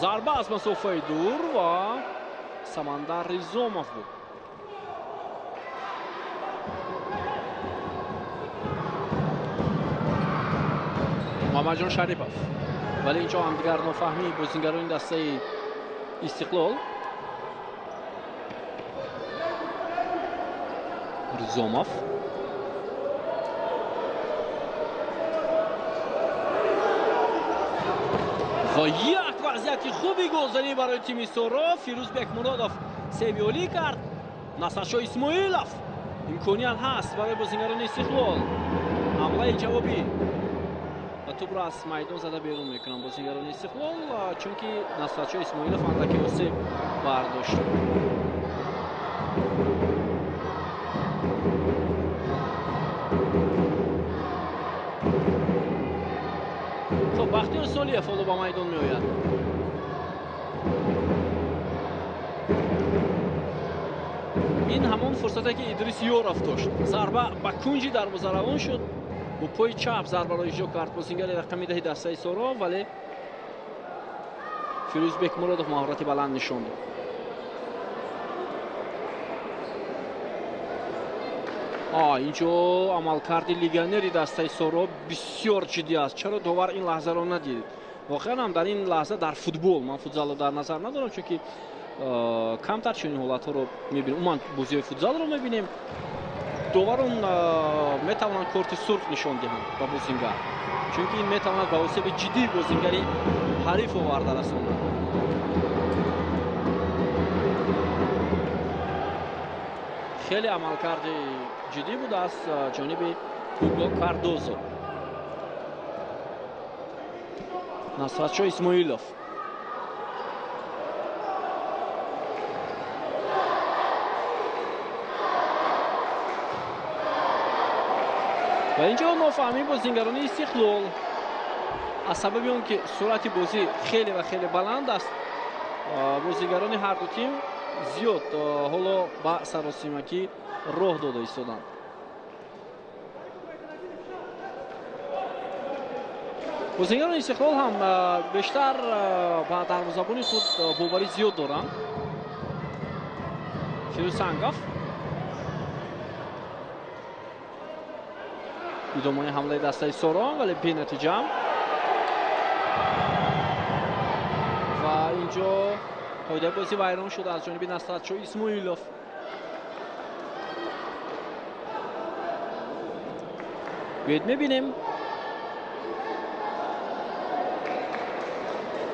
ضربه از مسافه دور و سمندر ریزوموف بود. محمد جان شریفov، ولی اینجا هم دیگر نفهمی بازیگران دسته استقلال. ریزوموف و یک وضعیت خوبی گلزنی برای تیم سورو. فیروزبک مرودov سیویولی کرد. نصرشاه اسماعیلov امکانیت هست برای بازیگران استقلال. حمله جوابی و توپ را از میدان زده بیرون میکنن بازیگران استقلال، چون که نصرشاه اسماعیلov اندکی آسیب برداشت. خب بختیار سالیه فولو با میدان می آید. این همون فرصتی که ادریس یورف داشت. ضربه با کنجی دروازه روان شد. با پای چپ ضربه را اجرا کرد بازیگر رقم 10 دسته سورو، ولی فیروزبک مرودov مهارت بلند نشان داد. اینجا عملکرد لیگنری دسته سورو بسیار جدی است. چرا داور این لحظه را ندید؟ واقعا هم در این لحظه در فوتبال، من فوتزال رو در نظر ندارم چون که کمتر چنین حالت ها رو میبینیم. عموما بازی فوتزال رو میبینیم داوران میتوانند کارت سرخ نشان دهند به بازیگر، چون که این میتواند به آسیب جدی بازیگری حریف آورده رساند. خیلی عملکرد جدی بود از جانب خوگو کاردوزو. نصرشاه اسماعیلov و اینجا ما فهمیم بازیگران استقلال از سبب اون که سرعت بازی خیلی و خیلی بلند است، بازیگران هر دو تیم زیاد حالا با سراسیمکی راه داده ایستادند. بازیگران استقلال هم بیشتر با دروازه‌بان خود باوری زیاد دارند. فیروز سنگاف ادامه حمله دسته سورو، ولی بی نتیجه. و اینجا قاعده بازی ویران شده از جانب نصرشاه اسماعیلov. بیاید میبینیم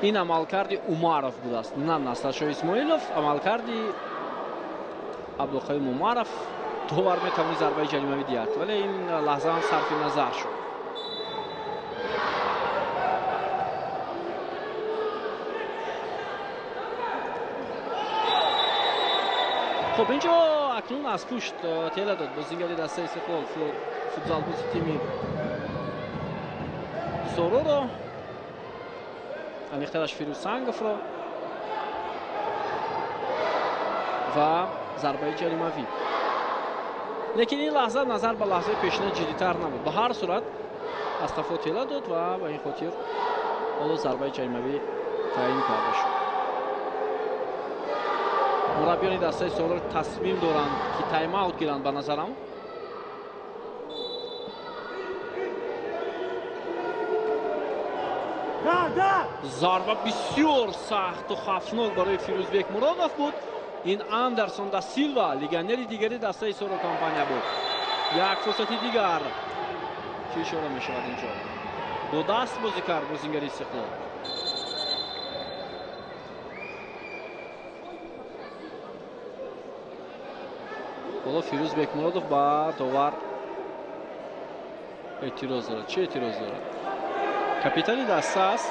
این عملکرد اومارov بود است، نه نصرشاه اسماعیلov. عملکرد عبدالقیوم اومارov. داور میتوانی ضربه جریمه دهد، ولی این لحظه هم صرف نظر شد. خب اینجا акнун аз пушт тела дод бозингари дастаи Истиқлол футзалбози тими Зороро амехтараш Фирӯзсанговро ва зарбаи ҷаримавӣ. лекин ин лаҳза назар ба лаҳзаи пешина ҷиддитар набуд. Ба ҳар сурат аз тафо тела дод ва ба ин хотир ҳоло зарбаи ҷаримавӣ таъин карда шуд. мураббиёни дастаи Зороро тасмим доранд ки тайм-аут гиранд ба назарам. зарба бисёр сахту хафнок барои Фирӯзбек Муродов буд. ин Андерсон да Силва легионери дигари дастаи Зороро компания буд. як фурсати дигар чӣ ишора мешавад инҷо? бо даст бозӣ кард бозингари Истиқлол. ҳоло Фирӯзбек Муродов ба довар эътироз дорад. чӣ эътироз дорад? капитани даста аст,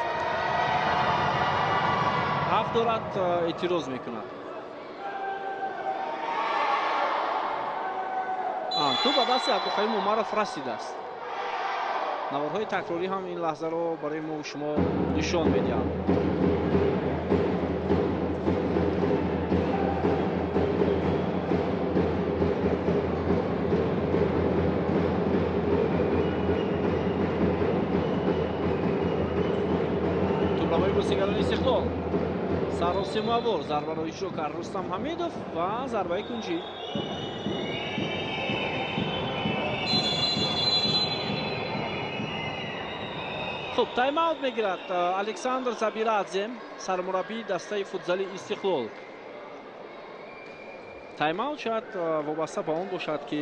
ҳақ дорад эътироз мекунад. ту ба дасти Абдухалим Умаров расидааст. наворҳои такрорӣ ҳам ин лаҳзаро барои мо шумо нишон медиҳанд. тӯбрамои бозигарони Истиқлол саросимавор зарбаро иҷро кард Рустам Ҳамидов ва зарбаи кунҷӣ. хуб, тайм-аут мегирад Александр Забирадзе, сармураббии дастаи футзали Истиқлол. тайм-аут шояд вобаста ба он бошад ки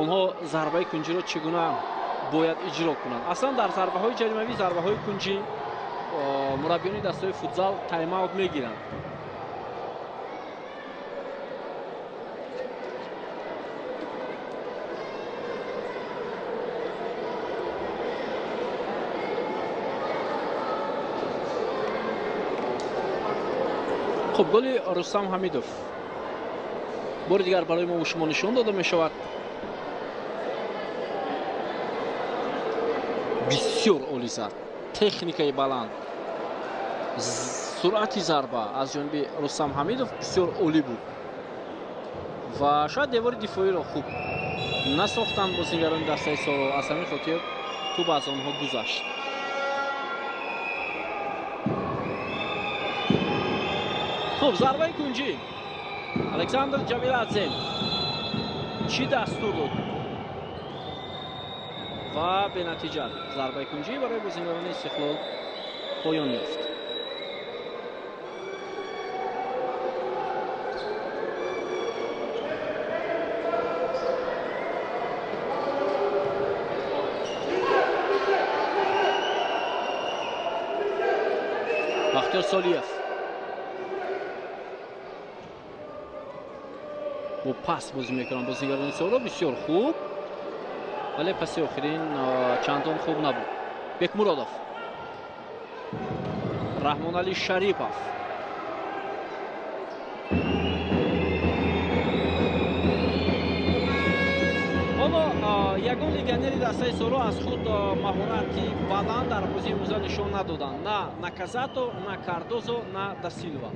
онҳо зарбаи кунҷиро чӣ гуна бояд иҷро кунанд. аслан дар зарбаҳои ҷаримавӣ, зарбаҳои кунҷӣ мураббиёни дастаи футзал тайм-аут мегиранд. хуб, голи Рустам Ҳамидов бори дигар барои мо шумо нишон дода мешавад. бисёр оли зад, техникаи баланд, суръати зарба аз ҷониби Рустам Ҳамидов бисёр олӣ буд ва шояд девори дифоиро хуб насохтанд бозингарони дастаи Зороро. аз ҳамин хотир тӯб аз онҳо гузашт. хуб, зарбаи кунҷӣ Александр Ҷабирадзе чӣ дастур дод ва бенатиҷа зарбаи кунҷӣ барои бозингарони Истиқлол поён ёфт. Бахтиёр Солиев бо пас бозӣ мекунанд бозигарони Зороро. бисёр хуб, вале паси охирин чандон хуб набуд. Бекмуродов, Раҳмонали Шарипов, ҳоло ягон легионери дастаи Зороро аз худ маҳорати баланд дар бозии имрӯза нишон надоданд. на Наказато, на Кардозо, на да Силва.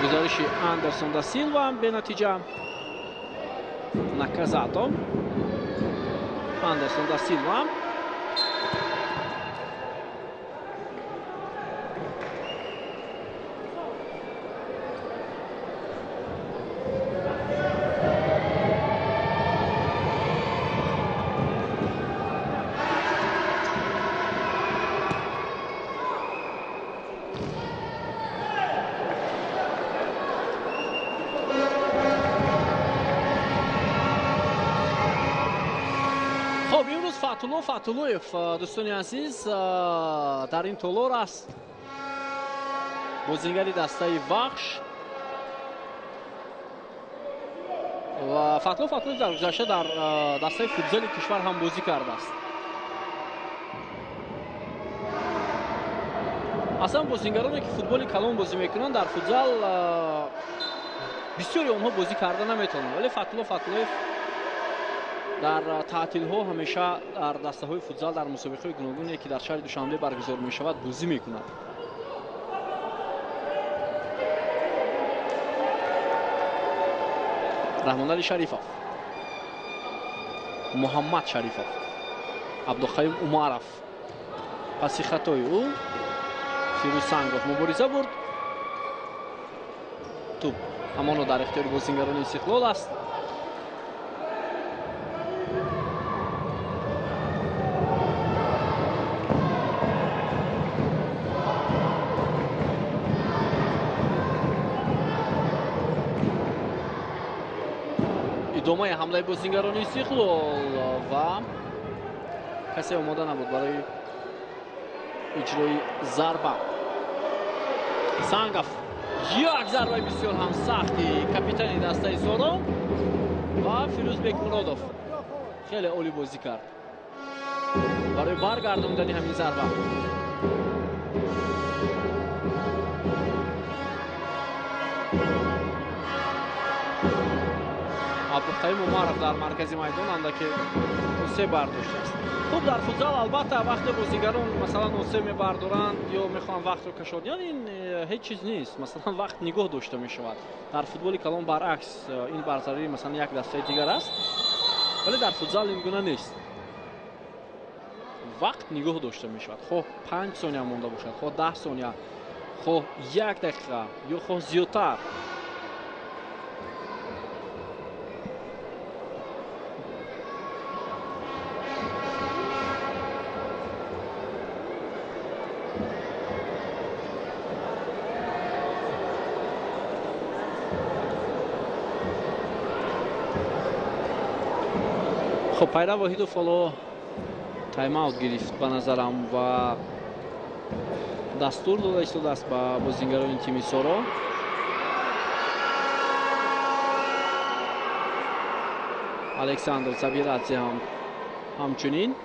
гузариши Андерсон да Силва бенатиҷа. Наказато, Андерсон да Силва. Фатуллоев, дӯстони азиз, дар ин толор аст. бозингари дастаи Вахш و فاطلو در گذشته در دسته فوتزال کشور هم بازی کرده است. اصلا بازیگرانی که فوتبال کلان بازی میکنند در فوتزال بسیاری اونها بازی کرده نمیتونند، ولی فاطلوف در تعطیل ها همیشه در دسته های فوتزال در مسابقه گوناگونی که در شهر دوشنبه برگزار می شود بازی میکند. رحمانعلی شریفов، محمد شریفов، عبدالخیم عمرов، پاسی خطای او فیروز سنگов مبارزه برد. توپ همانو در اختیار بازیگران استقلال است. ادامه حمله بازیگران استقلال و کسی آماده نبود برای اجرای ضربه. سنگов یک ضربه بسیار هم سختی کاپیتان دسته سورو و فیروز بکمرودов خیلی عالی بازی کرد برای برگرداندن همین ضربه. عبدالخیم عمرov در مرکز میدان اندکی اوسه برداشته است. خوب در فوتزال البته وقتی بازیگران مثلا اوسه میبردارند یا میخوان وقت رو کشاندن این هیچ چیز نیست، مثلا وقت نگاه داشته میشود. در فوتبال کلان برعکس این برتری مثلا یک دسته دیگر است، ولی در فوتزال این گونه نیست، وقت نگاه داشته میشود. خب 5 ثانیه مونده باشد، خب 10 ثانیه، خب 1 دقیقه یا خب زیادتر. خب پیرا واحدов حالا تایم اوت گرفت به نظرم و دستور داده ایستاده است به بازیگران تیم سورو. الکساندر سابیرادзе هم همچنین.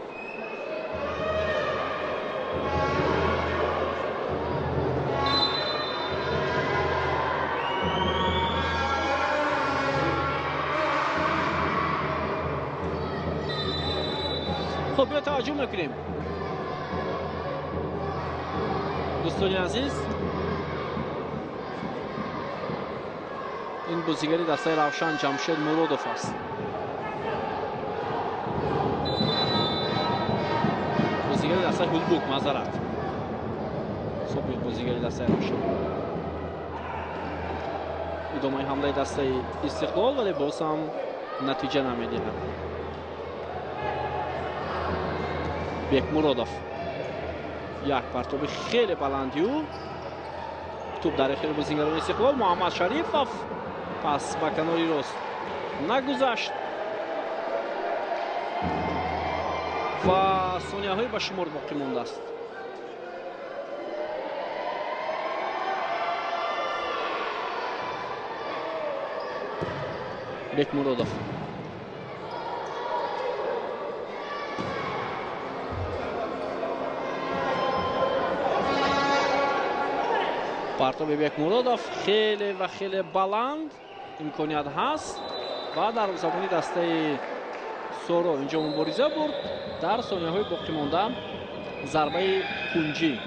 خب بیا توجه میکنیم دوستان عزیز، این بازیگری دسته روشن جمشید مرودov است. بازیگری دسته هولبوک معذرت صبح بازیگری دسته روشن. ادامه حمله دسته استقلال ولی باز هم نتیجه نمیدهد. بکمرودov یک پرتاب خیلی بلندی او توپ در اختیار بازیگران استقلال. محمد شریفov پس به کناری راست نگذشت و ثانیه های به شمار باقی مانده است. بکمرودov پرتاب بکمرودov خیلی و خیلی بلند امکانیت هست و در زمانی دسته سورو اینجا مبارزه برد. در ثانیه های باقی مانده ضربه کنجی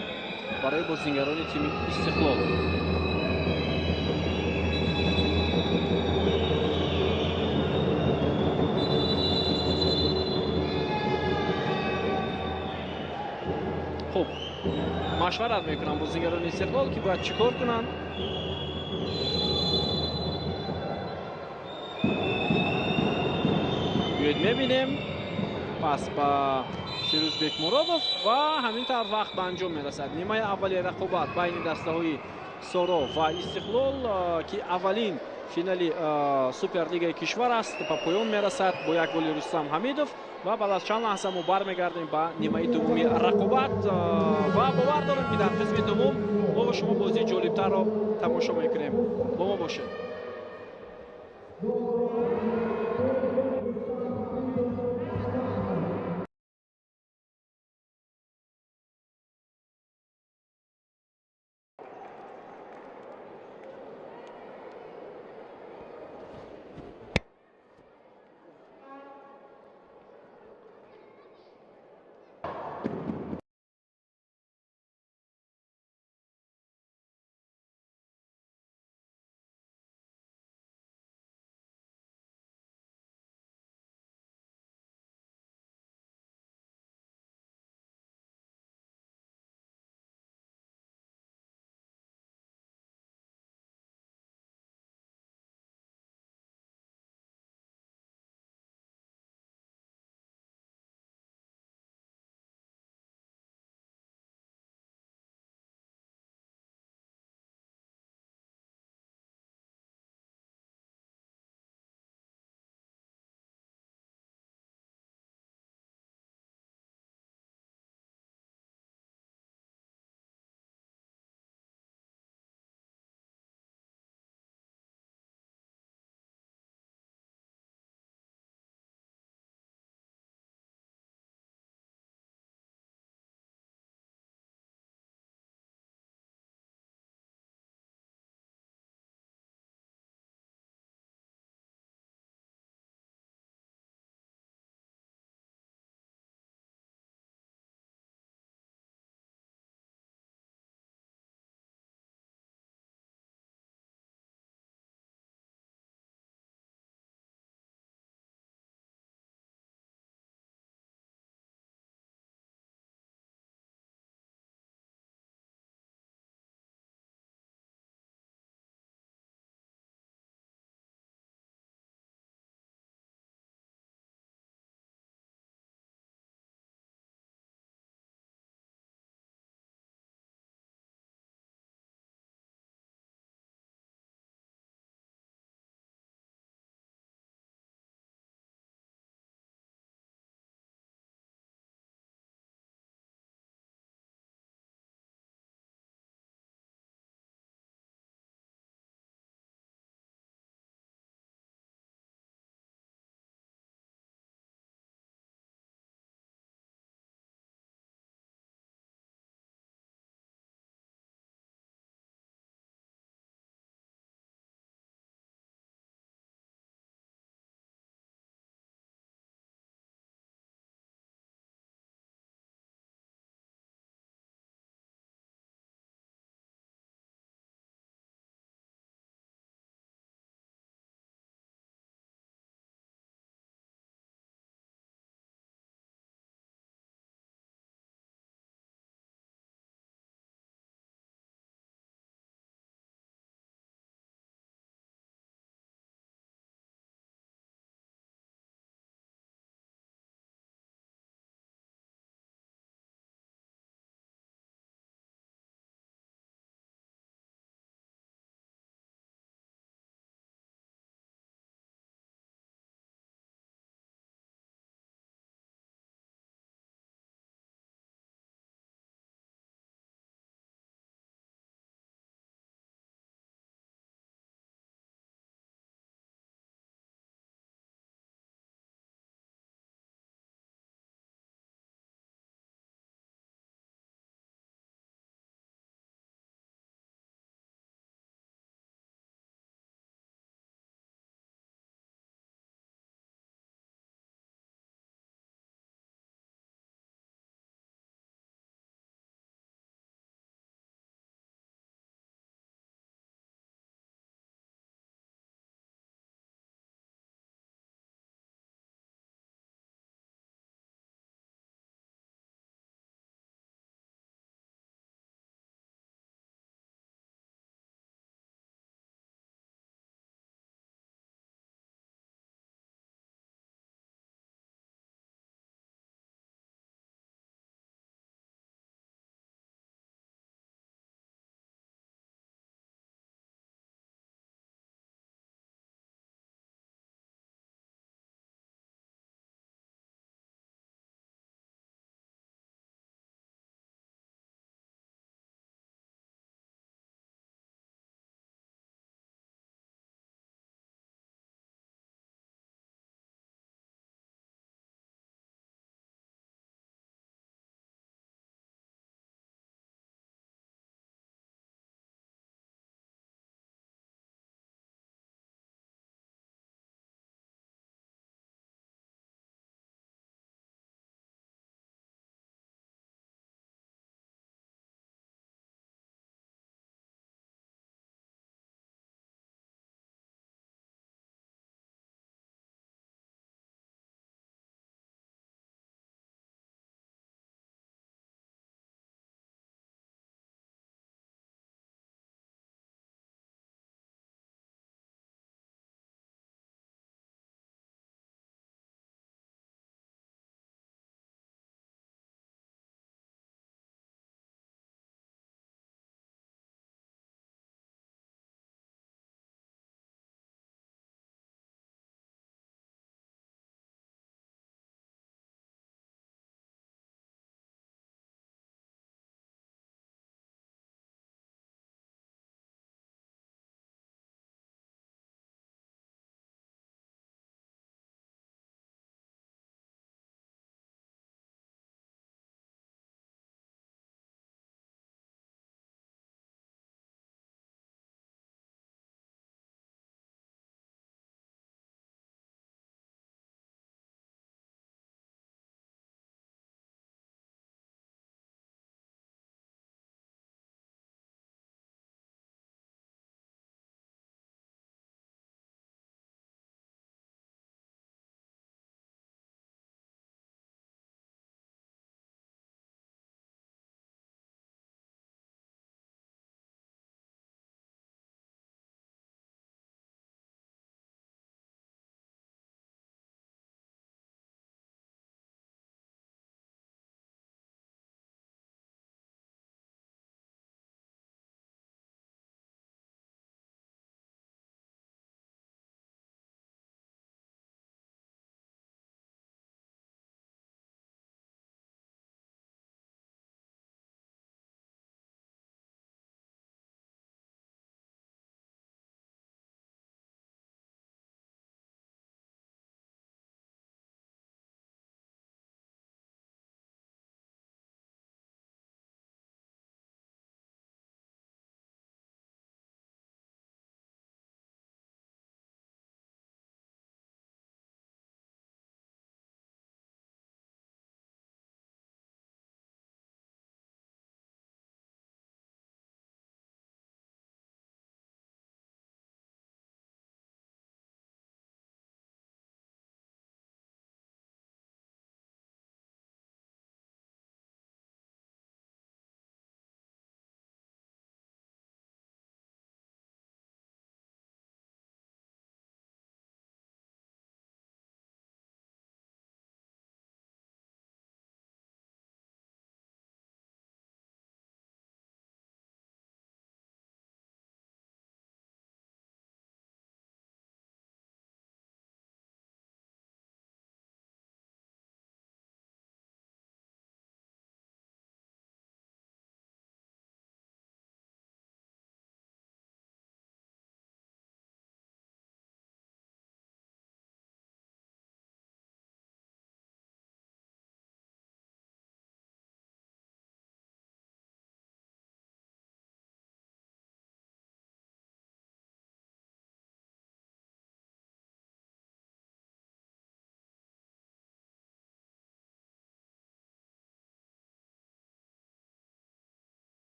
برای بازیگران تیم استقلال. خب مشورت میکنم بازیگران استقلال که باید چیکار کنن. بیاید میبینیم پس با فیروز بکمرودov و همینطور وقت به انجام میرسد. نیمه اولی رقابت بین دسته های سورو و استقلال که اولین فینالی سوپرلیگای کشور است به پایان میرسد با یک گل رستم حمیدов و بعد از چند لحظه ما برمیگردیم به نیمه دومی رقابت و باور دارم که در قسمت دوم ما با شما بازی جالبتر را تماشا میکنیم. با ما باشید.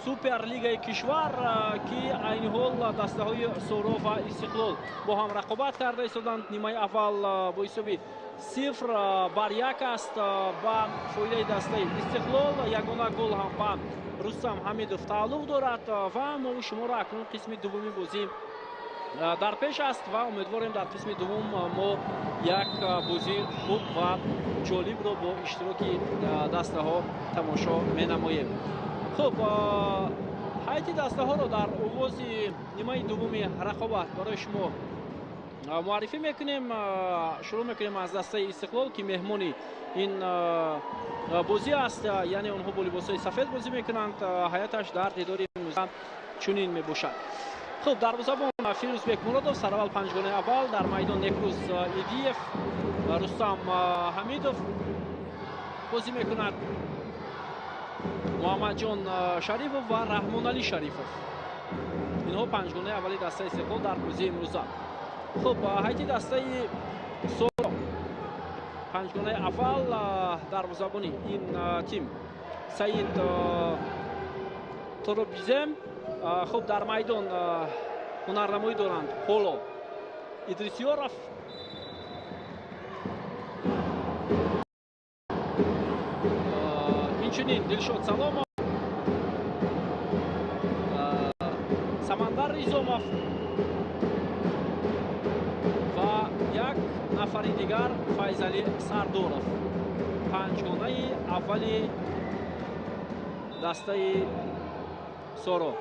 سوپر لیگ کشور که این حال دسته های سورا و استقلال با هم رقابت کرده ایستادند. نیمه اول با حساب 0-1 است با فایده دسته استقلال. یگانه گل هم با رستم حمیدов تعلق دارد و ما شما را اکنون قسم دومی بازی در پیش است و امیدواریم در قسم دوم ما یک بازی خوب و جالب را با اشتراک دسته ها تماشا می نماییم. خب هیئت دسته ها را در آغاز نیمه دوم رقابت برای شما معرفی میکنیم. شروع میکنیم از دسته استقلال که مهمانی این بازی است، یعنی آنها با لباسهای سفید بازی میکنند. هیئتش در دیداری چنین میباشد. خب دروازه‌بان فیروزبک مرادov، سراول پنجگانه اول در میدان نکروز ایدیف، رستم حمیدов بازی میکند، محمد جان شریفov و رحمان علی شریفov. اینها پنجگانه اولی دسته استقلال در بازی امروزه. خب هیئت دسته سورا پنجگانه اول دروازه‌بانی این تیم سعید توروبیزم. خب در میدان هنرنمایی دارند پولو ادریسیورов، اینچنین دلشод саломов، самандар ризомов و یک نفری دیگر فیضعلی سردورов. پنجگانه اولی دسته سورا.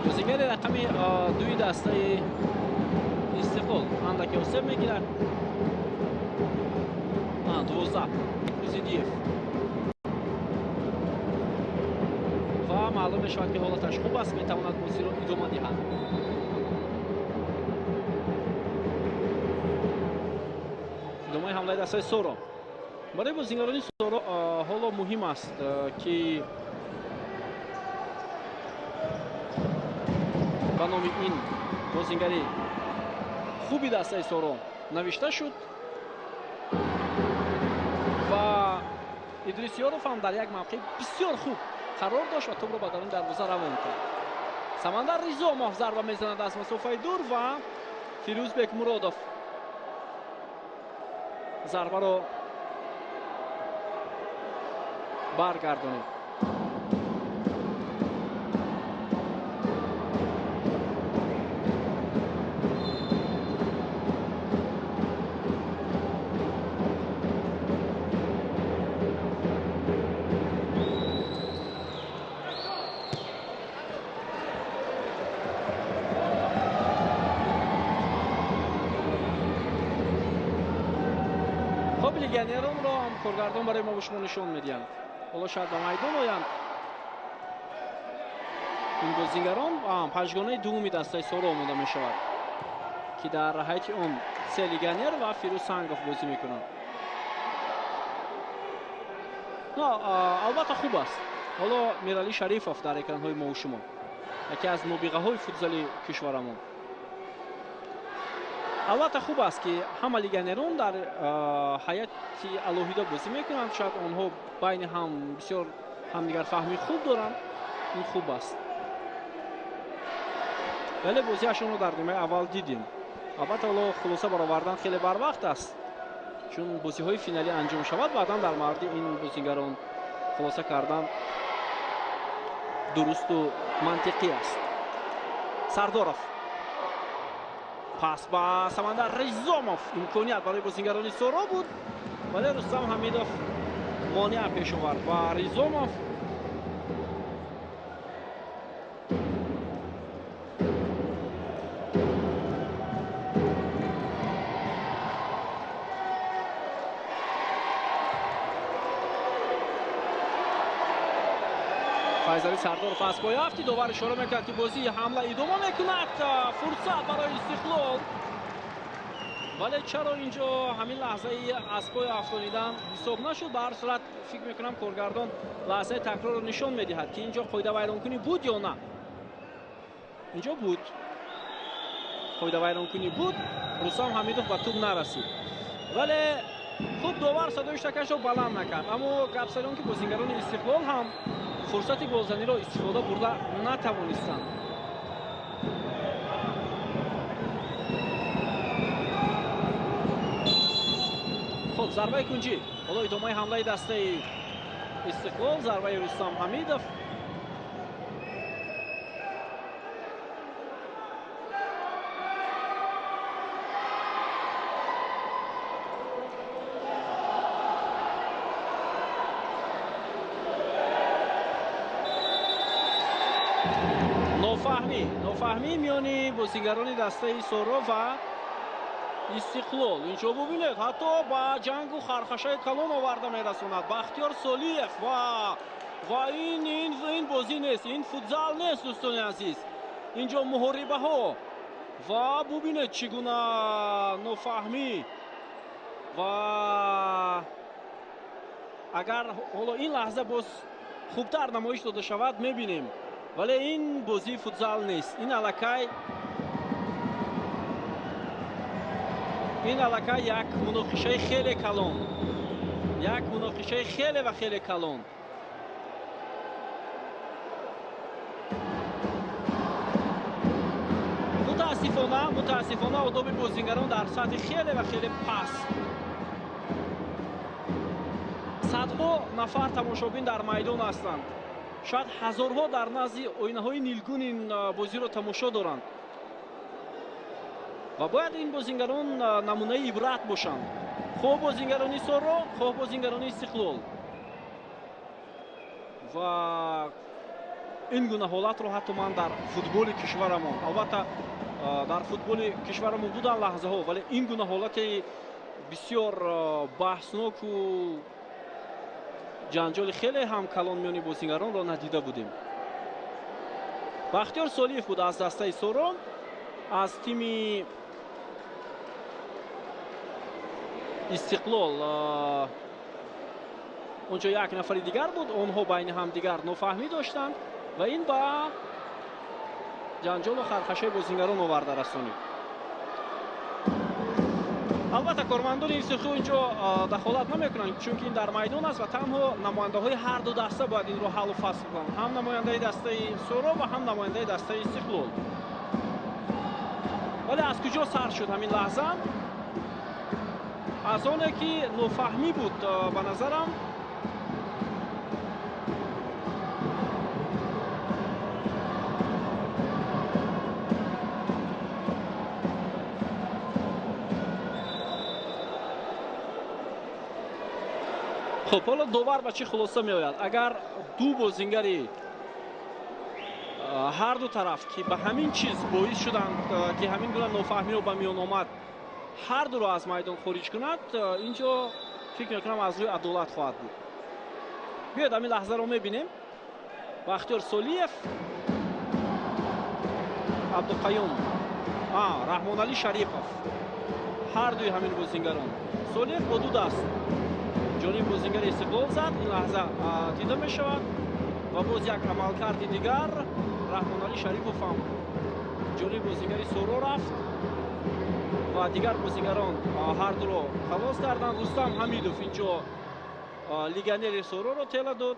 بازیگر رقم دوی دسته استقلال اندک حساب میگیرد 12 کوزیدیف و معلوم میشود که حالتش خوب است، میتواند بازی را ادامه دهد. ادامه حمله دسته سورا. برای بازیگران سورا حالا مهم است که با نام این بازیگری خوبی دسته سورا نوشته شد و ادریسیورов هم در یک موقع بسیار خوب قرار داشت و توپ را به درون دروازه روان کرد. самандар ризомов ضربه میزند از مسافه دور و فیروزبک مرادov ضربه را برگردانید. لگنیران را هم کارگردان برای ما و شما نشان میدهند. حالا شاید به میدان آیند این بازیگران. پنجگانه دومی دسته سورا آماده می شود که در هیئت اون سه لگنیر و فیروز سنگوف بازی میکنند. البته خوب است. حالا میرعلی شریفov در اکران های ما و شما، یکی از نابغه های فوتزالی کشورمون. البته خوب است که همه لگنیران در هیئت الوهیده بازی میکنند. شاید آنها بین هم بسیار همدیگر فهمی خوب دارند. این خوب است. ولی بازیشون رو در نیمه اول دیدیم. البته حالا خلاصه برآوردن خیلی بر وقت است، چون بازی های فینالی انجام شود بعدا در مورد این بازیگران خلاصه کردن درست و منطقی است. سردورов پس با самандар ризомов امکانیت برای بازیگران سورا بود ولی رستم حمیدов مانع پیش آورد و رизомов فیضعلی سردار پس با یافتی دوباره اشاره میکرد که بازی حمله ادامه میکند. فرصت برای استقلال، ولی چرا اینجا همین لحظه از پای افتادن حساب نشد؟ به هر صورت فکر میکنم کارگردان لحظه تکرار رو نشان میدهد که اینجا قاعده ویرانکنی بود یا نه. اینجا بود خود ویرانکنی بود. رستم حمیدوف با توپ نرسید ولی خود دوبار صدای اشتکش رو بلند نکرد. اما گپسرون که بازیگران استقلال هم فرصت گلزنی را استفاده برده نتوانستند. خب ضربه کنجی حالا ادامه حمله دسته استقلال. ضربه رستم حمیدوف نوفهمی میانی بازیگران دسته سورو و استقلال. اینجا ببینید حتی با جنگ و خرخشه کلان آورده میرسوند بختیار سالیف و این بازی نیست، این فوتزال نیست دوستان عزیز. اینجا محاربه ها و ببینید چگونه نوفهمی و اگر حالا این لحظه باز خوبتر نمایش داده شود میبینیم ولی این بازی فوتزال نیست. این الکی یک مناقشه خیلی کلان، یک مناقشه خیلی کلان. متاسفانه آداب بازیگران در سطح خیلی پست. صدها نفر تماشابین در میدان هستند. شاید هزارها در نزد آینه‌های نیلگون این بازی را تماشا دارند و باید این بازیگران نمونه عبرت باشند. خواه بازیگرانی سورو، خواه بازیگرانی استقلال و این گونه حالت رو حتی من در فوتبال کشورمون، البته در فوتبال کشورمون بودن لحظه ها، ولی این گونه حالت بسیار بحثناک و جنجال خیلی هم کلان میانی بازیگران را ندیده بودیم. بختیار سالیف بود از دسته سورو. از تیم استقلال اونجا یک نفر دیگر بود، آنها بین هم دیگر نفهمی داشتند و این با جنجال و خرخشه بازیگران آورده رسانید. البته کارمندان استقلال اینجا دخالت نمیکنند چون که این در میدان است و تنها نماینده های هر دو دسته باید این رو حل و فصل کنند، هم نماینده دسته سورو و هم نماینده دسته استقلال. ولی از کجا سر شد همین لحظه؟ از آنه که نفهمی بود به نظرم. خب حالا دوبار به چی خلاصه می آید؟ اگر دو بازیگری هر دو طرف که به همین چیز باعث شدند که همین گونه نفهمی رو به میان آمد هر دو رو از میدان خارج کند، اینجا فکر میکنم از روی عدالت خواهد بود. بیاید همین لحظه رو میبینیم. بختیار سالیف، عبدالقیوم، رحمان علی شریفов، هر دوی همین بازیگران. سالیف با دو دست جانب بازیگر استقلال زد، این لحظه دیده می شود و باز یک عملکرد دیگر رحمان علی شریفov هم جانب بازیگر سورو رفت و دیگر بازیگران هر دو رو خلاص کردند. رستم حمیدوف اینجا لیگنر سورو رو تله داد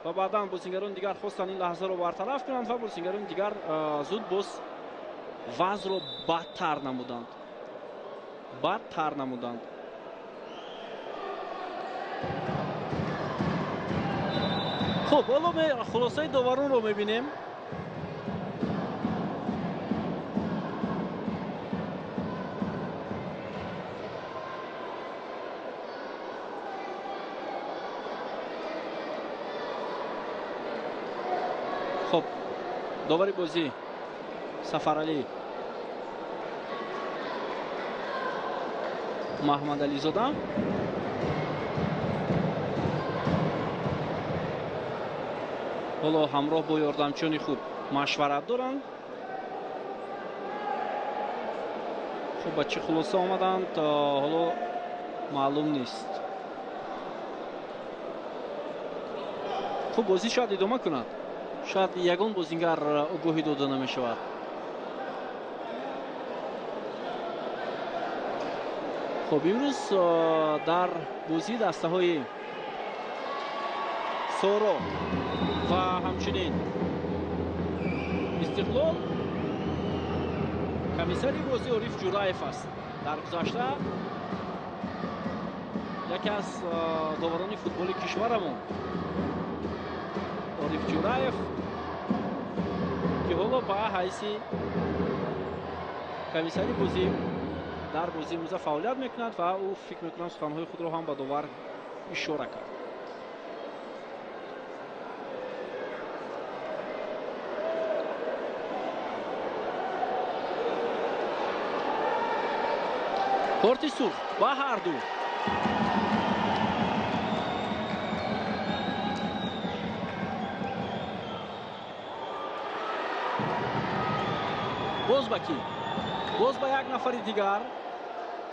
و بعدا بازیگران دیگر خواستند این لحظه رو برطرف کنند و بازیگران دیگر زود باز وضع رو بدتر نمودند. خب حالا خلاصه داوران رو میبینیم. خب داوری بازی سفرعلی محمد علی زاده، حالا همراه با یاردمچیانی خوب مشورت دارند. خب با چه خلاصه آمدند تا حالا معلوم نیست. خب بازی شاید ادامه کند، شاید یگان بازیگر آگاهی داده نمی شود. خب امروز در بازی دسته های سورو و همچنین استقلال کمیسری بازی عارف جورایف است. در گذشته یکی از داوران فوتبال کشورمون عارف جورایف که حالا به حیث کمیسری بازی در بازی امروز فعالیت میکند و او فکر میکنم سخنهای خود را هم به داور اشاره کرد. کارت سرخ با هر دو. باز با کی؟ باز با یک نفر دیگر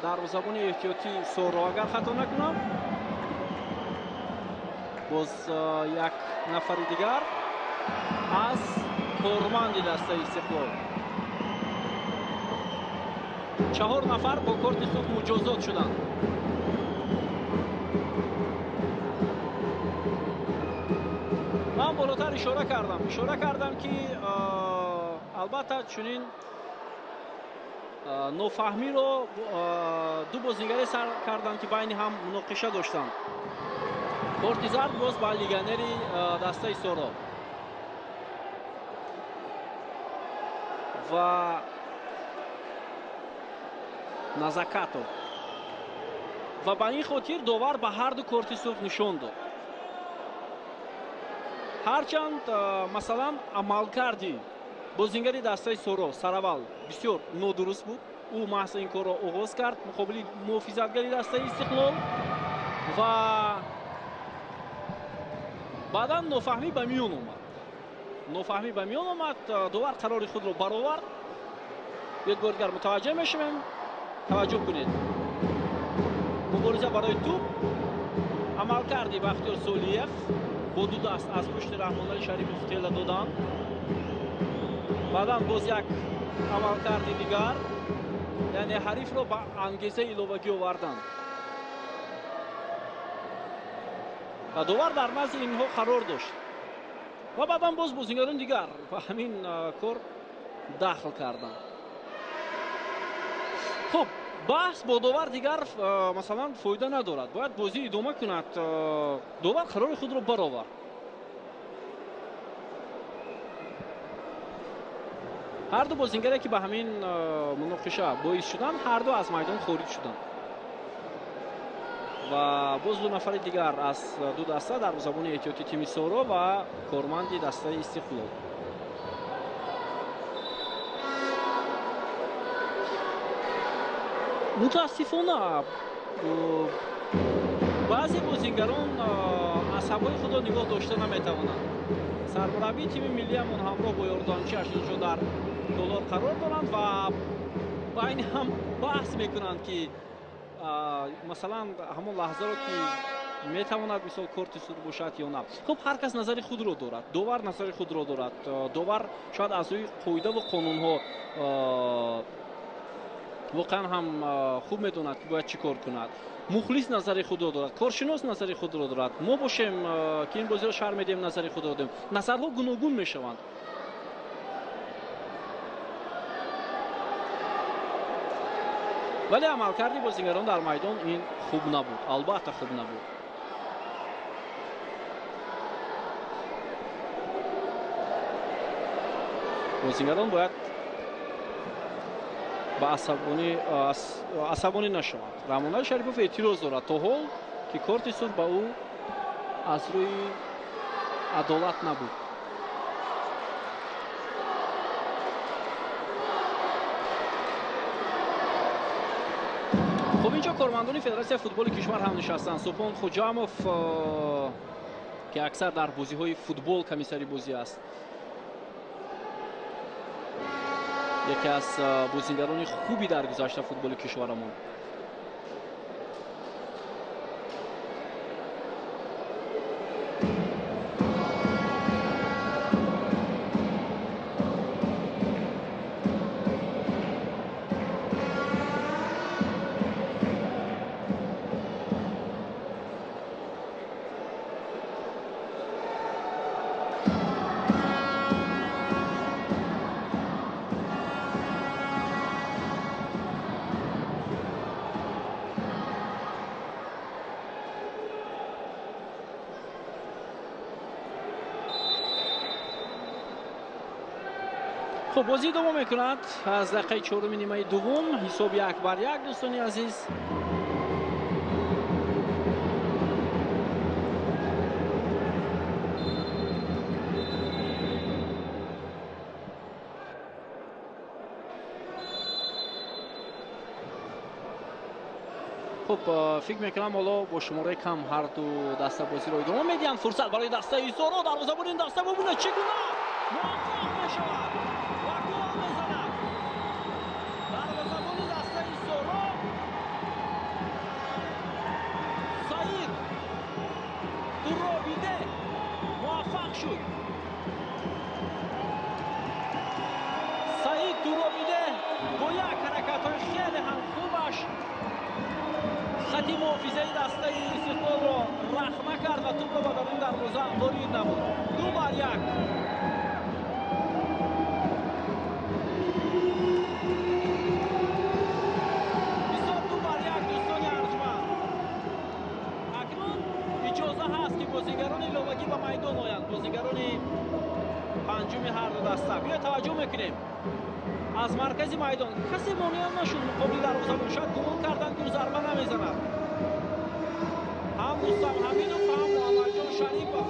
دروازه‌بان احتیاطی سورو اگر خطا نکنم. باز یک نفر دیگر از کارمند دسته استقلال. 4 نفر با کارت سرخ مجازات شدند. من بالاتر اشاره کردم که البته چنین نوفهمی رو دو بازیگری سر کردن که بین هم مناقشه داشتن. کارت زرد باز با لیگنری دسته سورو و نزاکاتو و با این خاطر داور به هر دو کارت سرخ نشان داد. هرچند مثلا عملکردی بازیگری دسته سورو سراول بسیار نادرست بود. او محض این کار را آغاز کرد مقابل محافظتگری دسته استقلال و بعدا نوفهمی به میان آمد. داور قرار خود را برآورد. یک بار دیگر متوجه میشیم. توجه کنید. مبارزه برای توپ عملکردی بختیار سولیف با دو دست از پشت رحمانعلی شریفوف تیله دادن. بعدا باز یک عملکرد دیگر، یعنی حریف را به انگیزه ایلوگی آوردن و داور در نزد اینها قرار داشت و بعدا باز بازیگران دیگر و همین کار داخل کردن. خب بحث با داور دیگر مثلا فایده ندارد. باید بازی ادامه کند. داور قرار خود را برآورد. هر دو بازیگری که به همین مناقشه باعث شدن هر دو از میدان خارج شدند و باز دو نفر دیگر از دو دسته در زبان احتیاطی تیم سورو و کارمند دسته استقلال. متاسفانه بعضی بازیگران عصبای خود را نگاه داشته نمیتوانند. سرمربی تیم ملی همون همراه با یاردانچی‌اش اینجا در دلار قرار دارند و بین هم بحث میکنند که مثلا همون لحظه را که میتواند مثال کارت سرخ باشد یا نه. خب هر کس نظر خود را دارد. داور نظر خود را دارد. داور شاید از روی قاعده و قانون ها واقعا هم خوب میدوند که باید چی کار کند. مخلص نظر خود را دارد. کارشناس نظر خود را دارد. ما باشیم که این بازی را شرح میدیم نظر خود را داریم. نظرها گوناگون میشوند. ولی عملکرد بازیگران در میدان این خوب نبود. البته خوب نبود. بازیگران باید با عصبانی نشوند. رحمانعلی شریفوف اعتراض دارد تا حال که کارت سرخ با او از روی عدالت نبود. خب اینجا کارمندان فدراسیون فوتبال کشور هم نشستند. سپان خوجاموف که اکثر در بازی‌های فوتبال کمیسری بازی است، یکی از بازیگران خوبی در گذشته فوتبال کشورمون. خب بازی دوم میکند از دقیقه 4 نیمه دوم، حساب 1-1 دوستان عزیز. خب فکر میکنم حالا با شماره کم هر دو دسته بازی رو ادامه میدن. فرصت برای دسته ایزورو، دروازه‌بان این دسته ببینید چگونه موفق میشود و گل میزند. دروازه‌بان دسته ایزورو سعید دروبیده موفق شد. سعید دروبیده با یک حرکت‌های خیلی هم خوبش خطی محافظه دسته استقلال را رخنه کرد و توپ را در این دروازه وارد نمود. 2-1. حساب 2-1 دوستان ارجمند. اکنون اجازه هست که بازیگران ایلاوگی به میدان آیند، بازیگران پنجم هر دو دسته. بیا توجه میکنیم از مرکز میدان کسی مانع نشد مقابل دروازه‌بان، شاید گمان کردند که او ضربه نمیزند. هم رستم حمیدوف هم محمد جان شریفов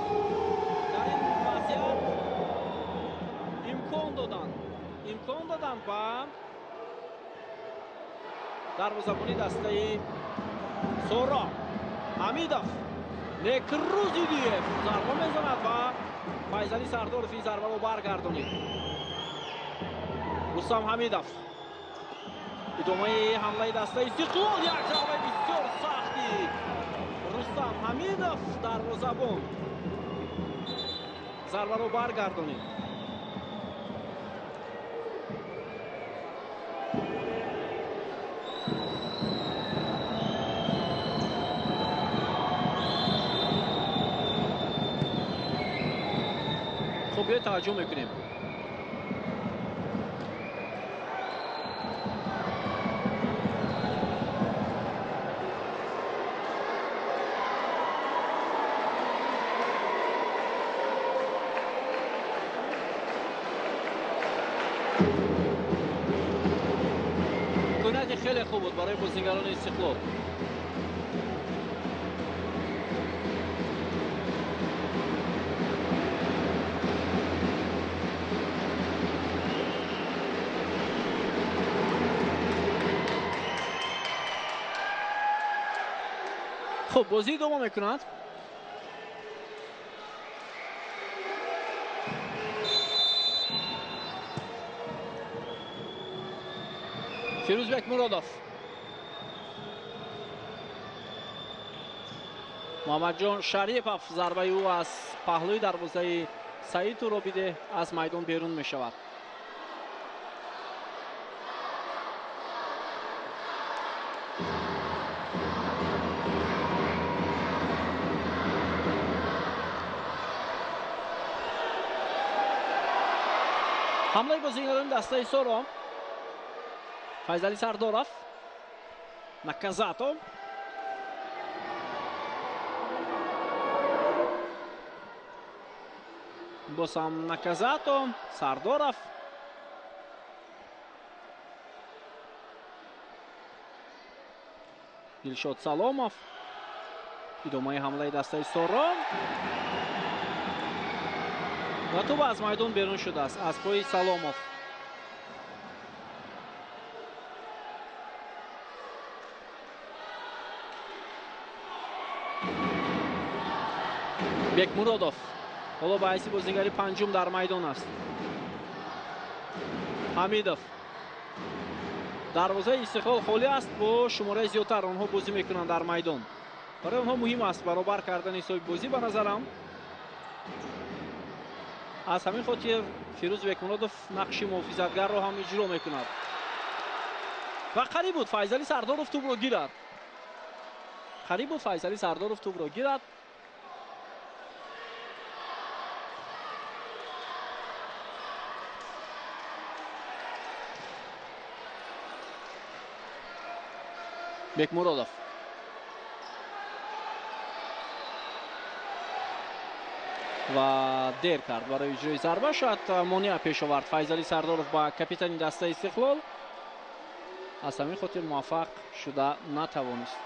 در این وضعیت امکان دادند به دروازه‌بانی دسته سورا. حمیدوف نکروزیدیف ضربه میزند و فیضلی سردارов این ضربه رو برگردانید. رستم حمیدوف ادامه حمله دسته استقلال، یک ضربه بسیار سختی. رستم حمیدوف دروازه‌بان ضربه رو برگردانید. خب بیا توجه میکنیم کنه خیلی خوب بود برای بازیگران استقلال. خب بازی دوم میکند. فیروزبک مرادov، محمد جان شریفov ضربه او از پهلوی دروازه سعید دروبیده از میدان بیرون می شود. حمله بازیگران دسته سورا. فیضلی سردارов، نکازاتو، باسم نکازاتو، سردارов، دلشاد سلامов. ادامه حمله دسته سورا و توپ از میدان بیرون شده است از پای سلامov. بکمرادov حالا به حیث بازیگری پنجم در میدان است. حمیدوف، دروازه استقلال خالی است، با شماره زیادتر آنها بازی میکنند در میدان. برای آنها مهم است برابر کردن حساب بازی. به نظرم از همین خاطر فیروز بکمرادov نقش محافظتگر را هم اجرا میکند و قریب بود فیضلی سردارov توپ را گیرد. بکمرادov، و دیر کرد برای اجرای ضربه. شاید مانع پیش آورد فیضعلی سردارов با کاپیتان دسته استقلال. از همین خاطر موفق شده نتوانست.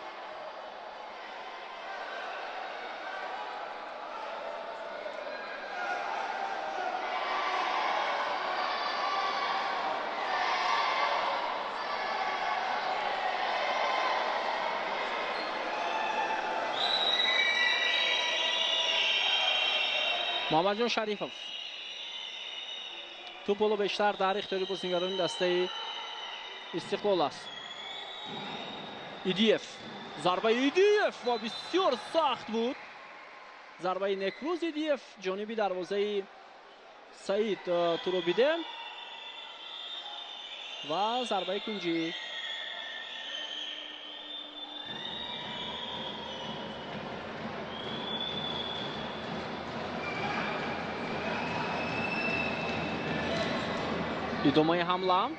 محمد جان شریفов توپو بیشتر در اختیار بازیگران دسته استقلال است. ایدیف، ضربه ایدیف و بسیار سخت بود. ضربه نکروز ایدیف جانبی دروازه سعید توروبیده و ضربه کنجی. ادامه حمله.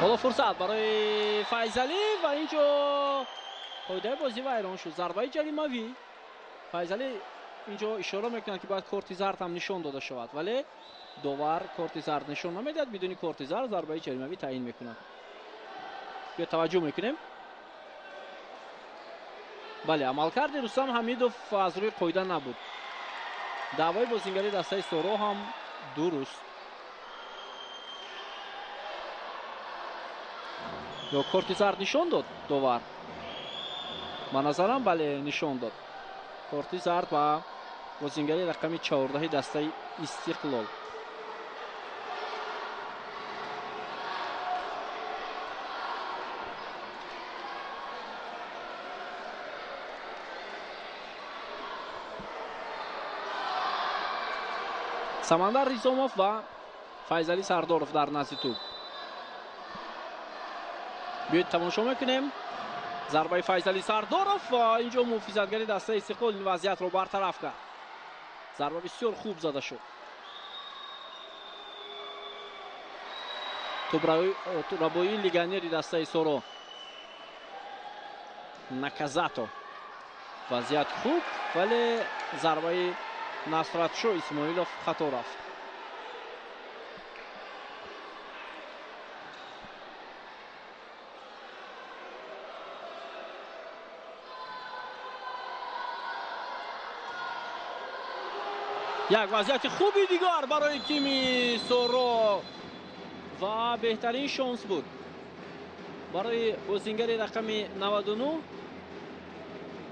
حالا فرصت برای فیضعلی و اینجا قاعده بازی ویران شد. ضربه جریمه‌ای. فیضعلی اینجا اشاره میکنه که باید کارت زرد هم نشان داده شود، ولی داور کارت زرد نشان نمیدهد. بدون کارت زرد ضربه جریمه‌ای تعیین میکنه. بیا توجه میکنیم. بله، عملکرد رستم حمیدов از روی قاعده نبود. دعوای بازیگری دسته سورو هم درست. یا کارت زرد نشان داد داور؟ به نظرم بله نشان داد. کارت زرد و بازیگری رقم 14 دسته استقلال. سمندر ریزاموف و فیضعلی سردارов در نزد توپ. بیایید تماشا میکنیم. ضربه فیضعلی سردارov و اینجا محافظتگری دسته استقلال این وضعیت رو برطرف کرد. ضربه بسیار خوب زده شد. توبرابوی لیگانری دسته سورو. نکازاتو. وضعیت خوب، ولی ضربه نصرتشو اسماعیلов خطا رفت. یک وضعیت خوبی دیگر برای تیم سورو و بهترین شانس بود برای بازیگر رقم 99.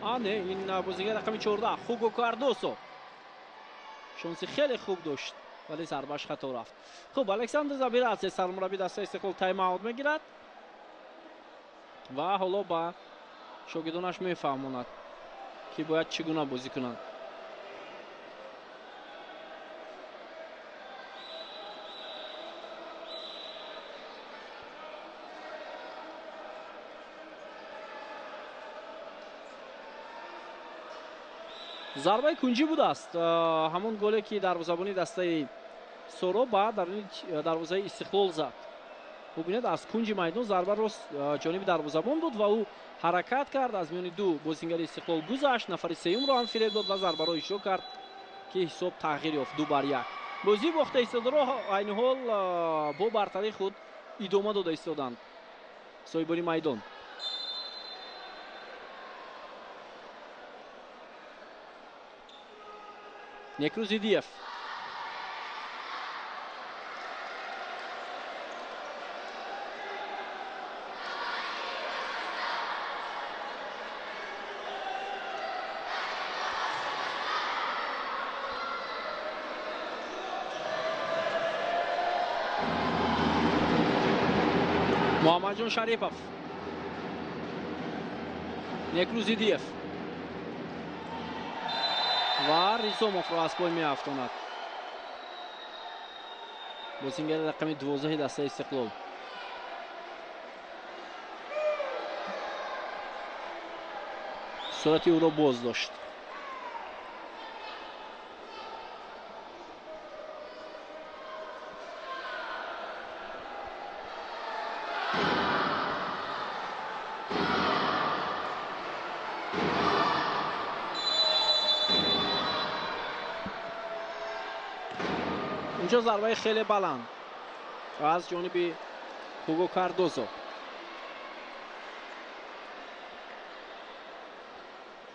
نه، این بازیگر رقم 14 خوگو کاردوسو شانس خیلی خوب داشت، ولی ضربهش خطا رفت. خب الکساندر زابیرادзе سرمربی دسته استقلال تایم اوت میگیرد و حالا با شاگردانش میفهماند که باید چگونه بازی کنند. ضربه کنجی بوده است. همون گلی که دروازه‌بانی دسته سورو با دروازه استقلال زد. ببینید از کنج میدان ضربه راست جانب دروازه‌بان بود و او حرکت کرد، از میان دو بازیگر استقلال گذشت، نفر سوم رو هم فریب داد و ضربه را اجرا کرد که حساب تغییر یافت 2-1. بازی باخته ایستاده‌ها عین حال با برتری خود ادامه داده ایستادند صاحبان میدان. نکروز ایدیف. محمد جان شریفov. نکروز ایدیف و ریزاموف را از پای می افتاند. بازیگر رقم 12 دسته استقلال. سرعت او را باز داشت. اینجا ضربه خیلی بلند از جانب هوگو کاردوزو.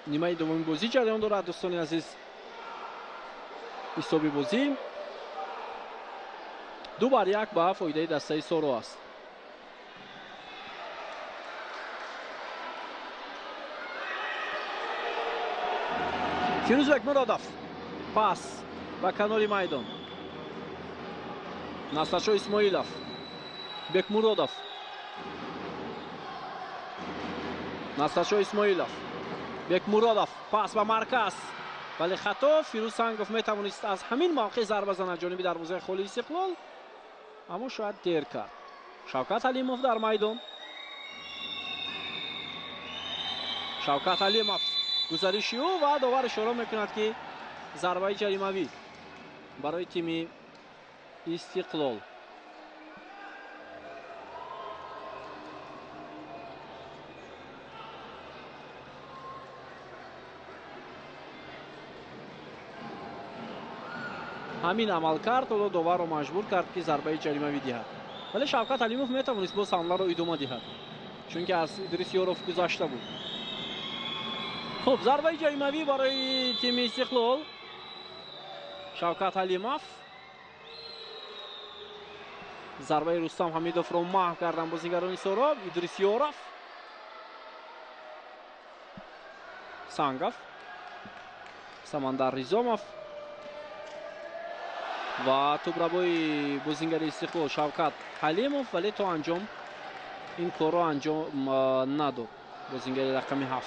نیمه دوم بازی جریان دارد دوستان عزیز. حساب بازی 2-1 به فایده دسته سورو است. فیروزبек Муродов пас ба канори майдон. Насрашо Исмоилов, Бекмуродов, Насрашо Исмоилов, Бекмуродов, пас ба марказ, вале хато. Фирӯз Сангов метавонист аз ҳамин мавқеъ зарба занад ҷониби дарвозаи холи Истиқлол, аммо шояд дер кард. Шавкат Алимов дар майдон. Шавкат Алимов гузариши ӯ ва довар ишора мекунад ки зарбаи ҷаримавӣ барои тими Истиқлол. ҳамин амал кард, ҳоло доварро маҷбур кард ки зарбаи ҷаримавӣ диҳад. вале Шавкат Алимов метавонист боз ҳамларо идома диҳад, чунки аз Идрис Ёров гузашта буд. хуб, зарбаи ҷаримавӣ барои тими Истиқлол. Шавкат Алимов зарбаи Рустам Ҳамидовро маҳв кардан бозингарони Сороб. Идрис Ёров, Сангов, Самандар Ризомов ва тӯбрабои бозингари Истиқлол Шавкат Алимов, вале то анҷом ин корро анҷом надод бозингари рақами 7.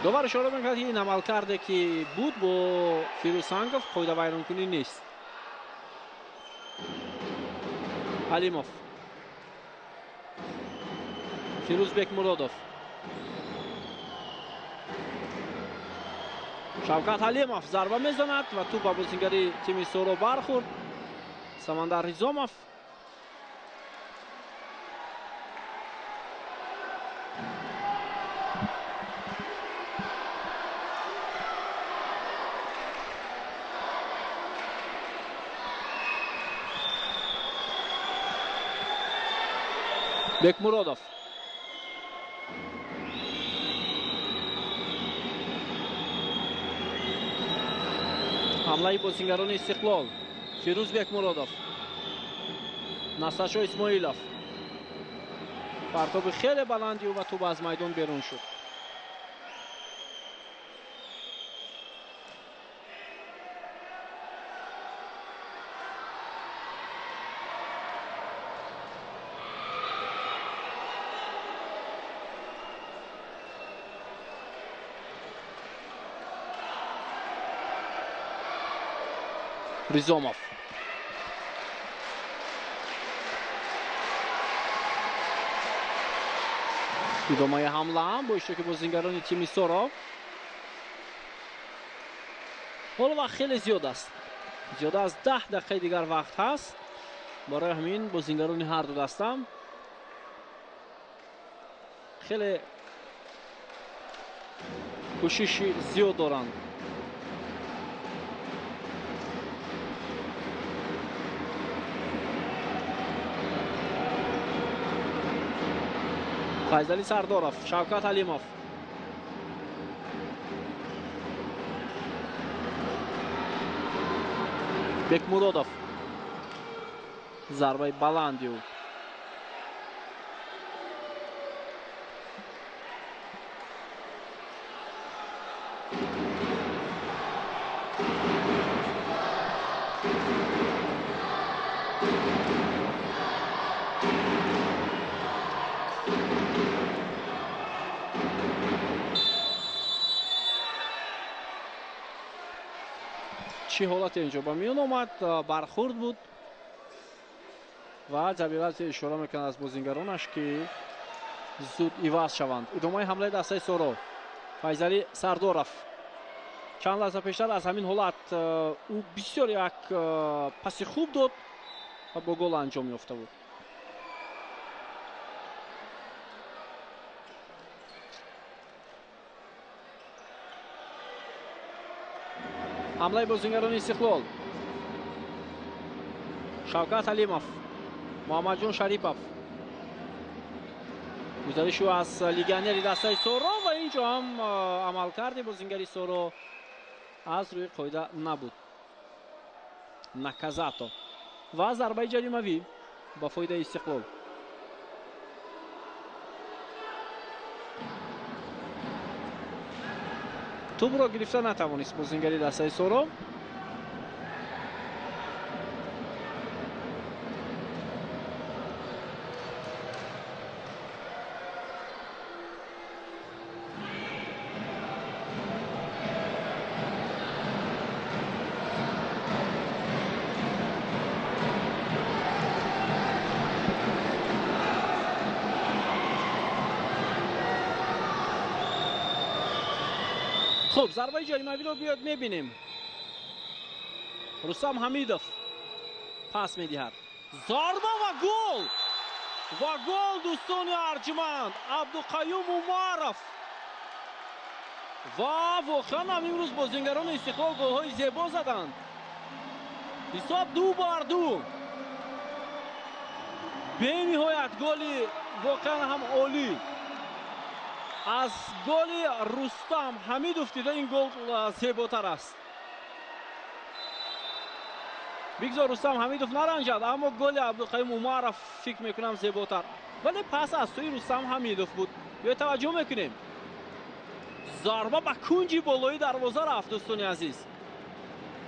довар ишора мекунад ки ин амалкарде ки буд бо Фирӯз Сангов қоидавайронкунӣ нест. Алимов, Фирӯзбек Муродов, Шавкат Алимов зарба мезанад ва тӯб ба бозингари тими Соро бархӯрд. Самандар Ризомов, Бекмуродов, ҳамлаи бозингарони Истиқлол. Фирӯзбек Муродов, Насрашо Исмоилов, партоби хеле баланди ва тӯб аз майдон берун шуд. Ризомов, идомаи ҳамла бо иштироки бозингарони тими Соров. ҳоло вақт хеле зиёд аст. зиёда аз 10 дақиқаи дигар вақт ҳаст. барои ҳамин бозингарони ҳарду даста хеле кӯшиши зиёд доранд. Файзали Сардоров, Шавкат Алимов, Бекмуродов, зарбаи баланди ӯ. чӣ ҳолате инҷо ба миён омад? Бархӯрд буд ва ҷабират ишора мекунад аз бозингаронаш ки зуд иваз шаванд. идомаи ҳамлаи дастаи Соро. Файзали Сардоров чанд лаҳза пештар аз ҳамин ҳолат ӯ бисёр як паси хуб дод ва бо гол анҷом ёфта буд. ҳамлаи бозингарони Истиқлол. Шавкат Алимов, Муҳаммадҷон Шарипов. гузариши аз легионери дастаи Соро ва инҷо ҳам амалкарди бозингари Соро аз рӯи қоида набуд. Наказато ва зарбаи ҷаримавӣ ба фоидаи Истиқлол. тӯбро гирифта натавонист бозингари дастаи Соро. خب ضربه جریمه‌ای رو بیاد میبینیم. رستم حمیدов پاس میدهد. ضربه و گل دوستان ارجمند. عبدالقیوم عمرов و واقعا امروز بازیگران استقلال گل‌های زیبا زدند. حساب 2-2. به نهایت گلی واقعا هم عالی از گل رستم حمیدов دیده این گل زیباتر است. بگذار رستم حمیدов نرنجد، اما گل عبدالقیوم عمرов فکر میکنم زیباتر، ولی پس از سوی رستم حمیدов بود. یا توجه میکنیم ضربه به کنج بالای دروازه رفت. دوستان عزیز،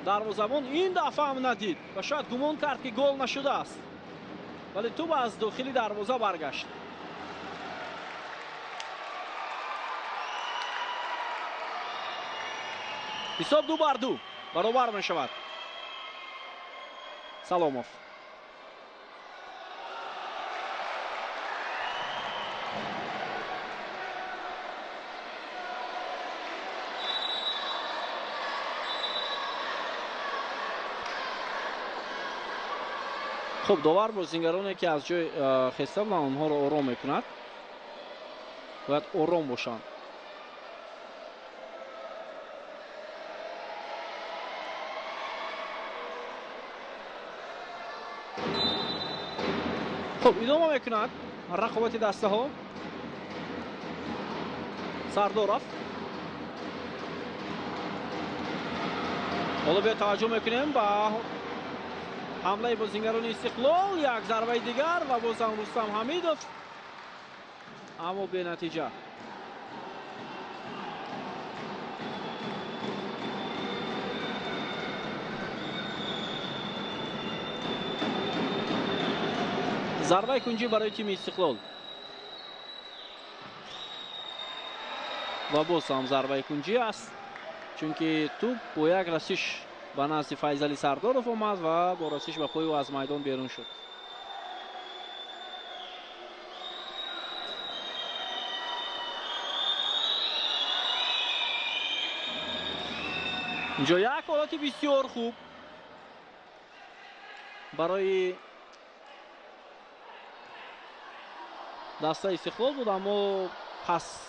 دروازه‌بان این دفعه هم ندید و شاید گمان کرد که گل نشده است، ولی توپ از داخل دروازه برگشت. حساب 2-2 برابر می شود. سلاموف خب داور بازیگرانی که از جای خسته بودند اونها رو آرام میکند. باید آرام باشند. خب ادامه میکند رقابت دسته ها. سردارов حالا به توجه میکنیم با حمله بازیگران استقلال. یک ضربه دیگر و باز هم رستم حمیدов، اما به نتیجه. ضربه کنجی برای تیم استقلال و باز هم ضربه کنجی است، چون که توپ با یک رسش به نزد فیضعلی سردارов آمد و با رسش به پای او از میدان بیرون شد. اینجا یک حالت بسیار خوب برای دسته استقلال بود، اما پس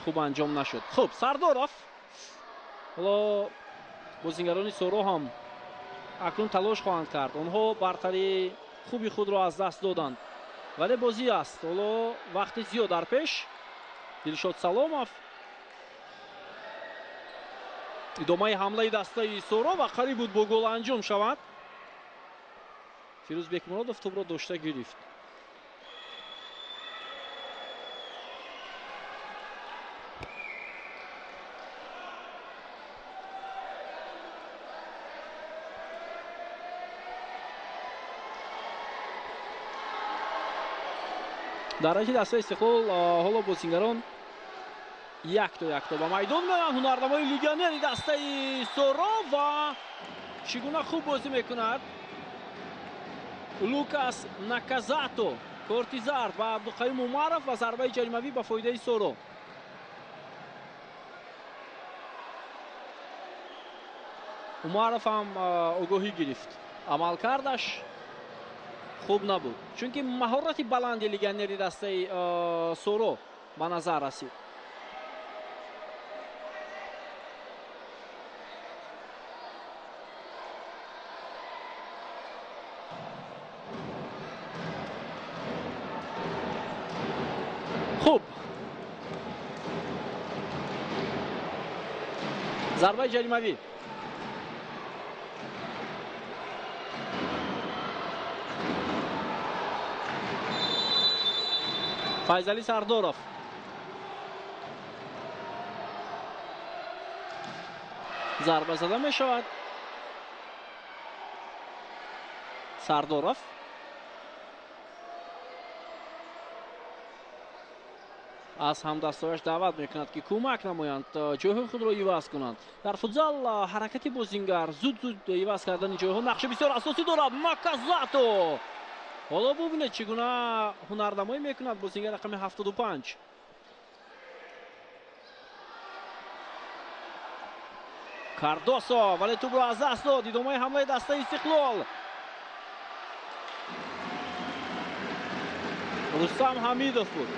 خوب انجام نشد. خب سردارов، حالا بازیگران سورو هم اکنون تلاش خواهند کرد. آنها برتری خوبی خود را از دست دادند، ولی بازی است، حالا وقت زیاد در پیش. دلشاد سلامов ادامه حمله دسته سورو و قریب بود با گل انجام شود. فیروز بکمرادov توپ را داشته گرفت. در حالی دسته استقلال حالا بازیگران یک تا با میدان میان. هنرنمای لیگیونری دسته سورو و چگونه خوب بازی میکند لوکاس ناکازاتو. کارت زرد و عبدالقیوم عمرov و ضربه جریمه‌ای به فایده سورو. عمرov هم آگاهی گرفت، عملکردش خوب نبود، چون که مهارت بلند لیگیونری دسته سورو به نظر رسید. خوب ضربه جریمه‌ای فیضعلی سردورов ضربه زده می شود. سردورов از همدستایش دعوت میکند که کمک نمایند جایهای خود را عوض کنند. در فوتزال حرکت بازیگر زود عوض کردن جایها نقش بسیار اساسی دارد. ماکازاتو حالا ببینید چگونه هنرنمایی میکند بازیگر رقم 75. کاردوسو ولی توپ را از دست داد. ادامه حمله دسته استقلال. رستم حمیدov بود.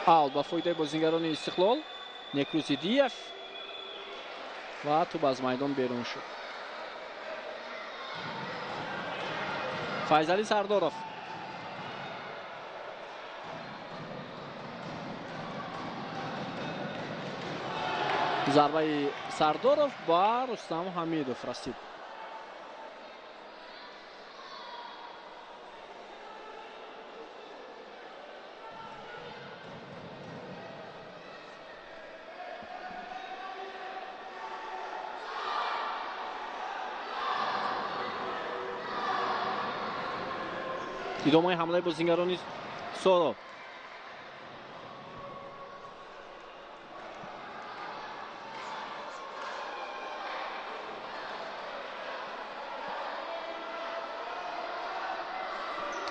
آل با فایده بازیگران استقلال نکروزیدیف و توپ از میدان بیرون شد. فیضعلی سردورов ضربه سردورов با رستم حمیدov رسید. ادامه حمله بازیگران سورو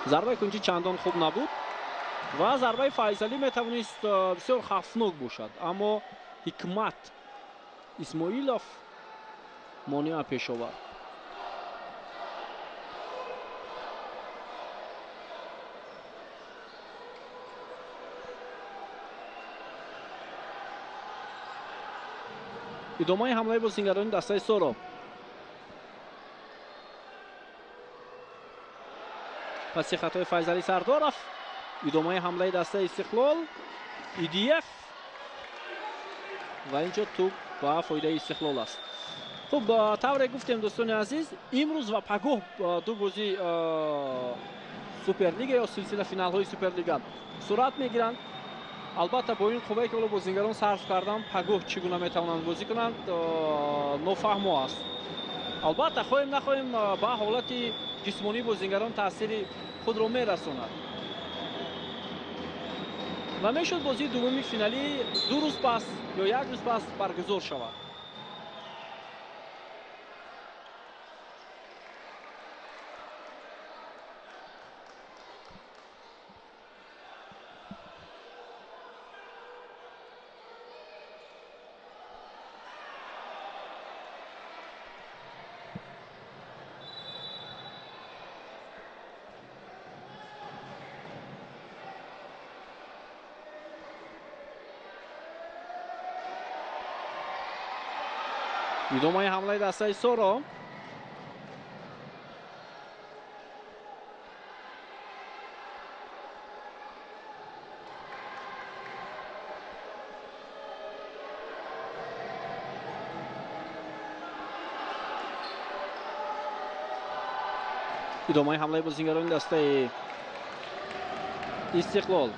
ضربه کنجی چندان خوب نبود و ضربه فیضعلی میتوانست بسیار خطرناک باشد اما حکمت اسماعیلوف مانع پیش آورد. ادامه حمله بازیگران دسته سورو پس خطای فیضعلی سردورов. ادامه حمله دسته استقلال ایدیف و اینجا توپ با فایده استقلال است. خب طور گفتیم دوستان عزیز امروز و پگاه دو بازی سوپرلیگ یا سلسله فینال های سوپرلیگ صورت میگیرند. البته با این خوبه که بازیگران صرف کردن پگاه چگونه میتوانند بازی کنند نافهم است. البته خواهیم نخواهیم با حالت جسمانی بازیگران تاثیر خود را میرساند و میشد بازی دومی فینالی 2 روز پس یا 1 روز پس برگزار شود. ادامه حمله دسته سورو ادامه حمله بازیگران دسته استقلال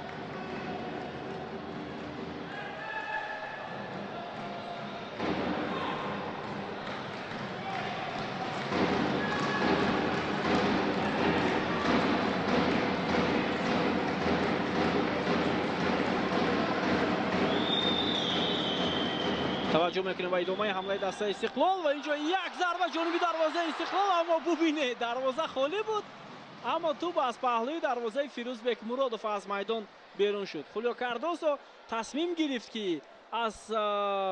توجه میکنیم به ادامه حمله دسته استقلال و اینجا یک ضربه جانبی دروازه استقلال اما ببینید دروازه خالی بود اما توپ از پهلوی دروازه فیروزبک مرادوف از میدان بیرون شد. خولیا کاردوسو تصمیم گرفت که از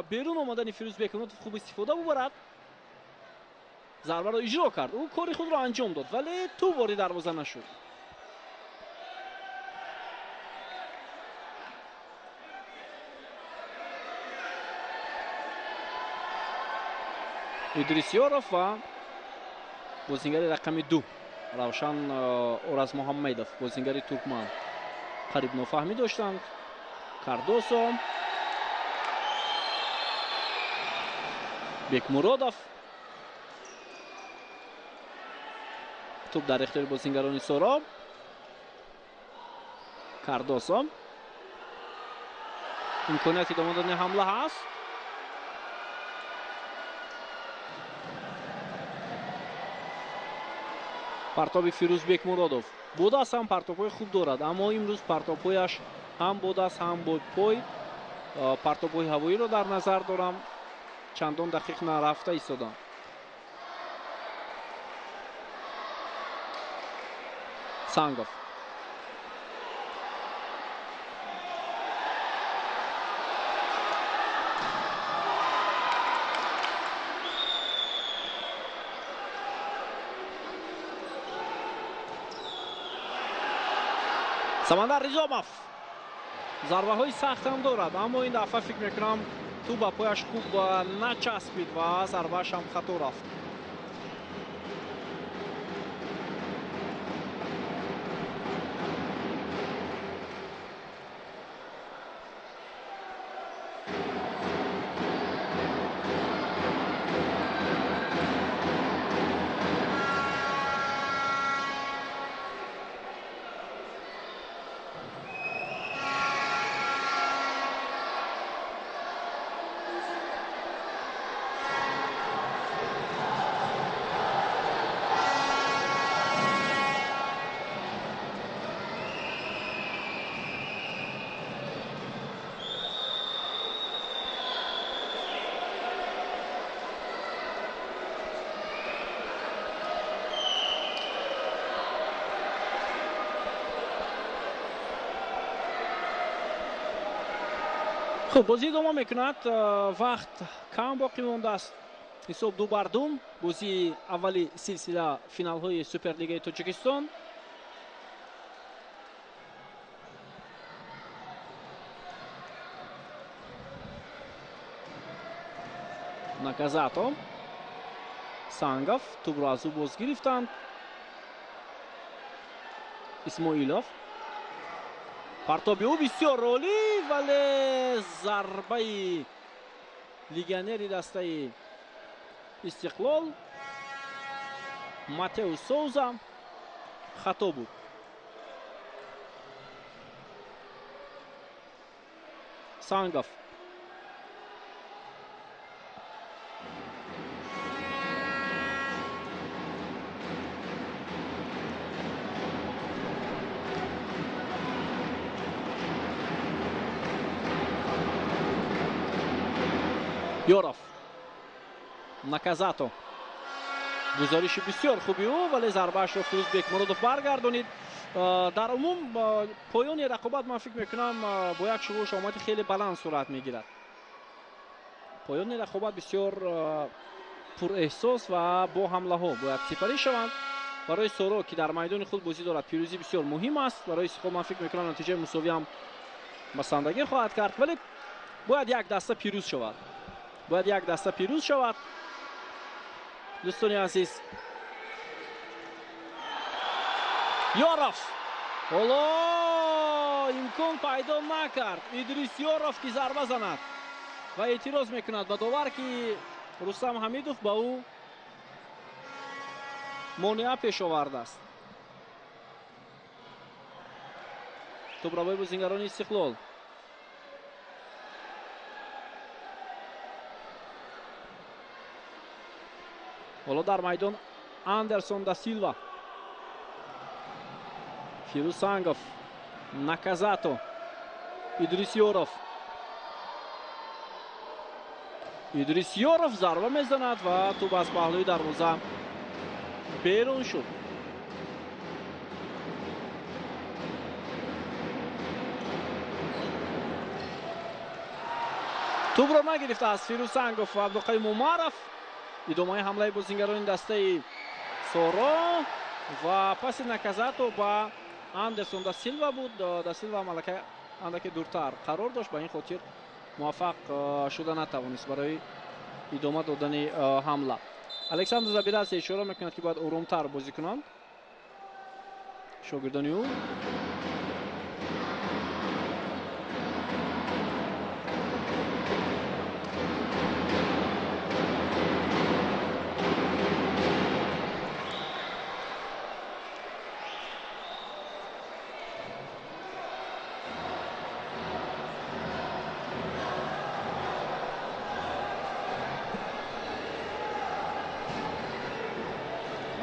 بیرون آمدن فیروزبک مرادوف خوب استفاده ببرد. ضربه را اجرا کرد او کاری خود را انجام داد ولی توپ وارد دروازه نشد. идрисёров ва бозингари рақами 2 равшан оразмуҳаммедов, бозингари туркман қариб нофаҳмӣ доштанд. Кардосо, Бекмуродов, туп дар ихтиёри бозингарони Сороб. Кардосо, имконияти идома додани ҳамла ҳаст. партоби Фирӯз Бекмуродов будааст, ҳам партопҳои хуб дорад, аммо имрӯз партопҳояш ҳам будааст, ҳам бодпой. Партобҳои ҳавоиро дар назар дорам, чандон дақиқ нарафта истодам. Сангов, Самандар Ризомов зарбаҳои сахтам дорад, аммо ин дафъа фикр мекунам ту ба пояш хуб начаспид ва зарбааш ҳам хато рафт. خب بازی ادامه میکند، وقت کم باقی مانده است. حساب 2-2 بازی اولی سلسله فینال های سوپرلیگ تاجیکستان. Наказато, Сангов тубро аз ӯ боз гирифтанд. Исмоилов, партоби ӯ бисёр олӣ, вале зарбаи легионери дастаи Истиқлол Матео Соуза хато буд. Сангов, Ёров, Наказато, гузориши бисёр хуби ӯ, вале зарбаашро Фирӯз Бекмуродов баргардонид. дар умум поёни рақобат ман фикр мекунам бо як шуруш омади хеле баланд сурат мегирад. поёни рақобат бисёр пурэҳсос ва бо ҳамлаҳо бояд сипарӣ шаванд. барои Соро ки дар майдони худ бозӣ дорад пирӯзӣ бисёр муҳим аст. барои Истиқлол ман фикр мекунам натиҷаи мусовӣ ҳам басандагӣ хоҳад кард, вале бояд як даста пирӯз шавад. باید یک دسته پیروز شود. دوستان عزیز، یوروف حالا امکان پیدا نکرد ادریس یوروف که ضربه زند و اعتراض میکند به داور که رستم حمیدوف به او مانع پیش آورده است. توپروای بازیگران استقلال، حالا در میدان اندرسون دا سیلوا، فیروز سانگوف، ناکازاتو، ادریس یوروف. ادریس یوروف ضربه میزند و توپ از پهلوی دروازه بیرون شد. توپ را نگرفته از فیروز سانگوف و عبدالقیوم عمرов. идомаи ҳамлаи бозингарони дастаи Соро ва паси Наказато ба Андерсон да Силва буд. да Силва андаке дуртар қарор дошт, ба ин хотир муваффақ шуда натавонист барои идома додани ҳамла. Александр Забирас ишора мекунад ки бояд орумтар бозӣ кунанд шогирдони ӯ.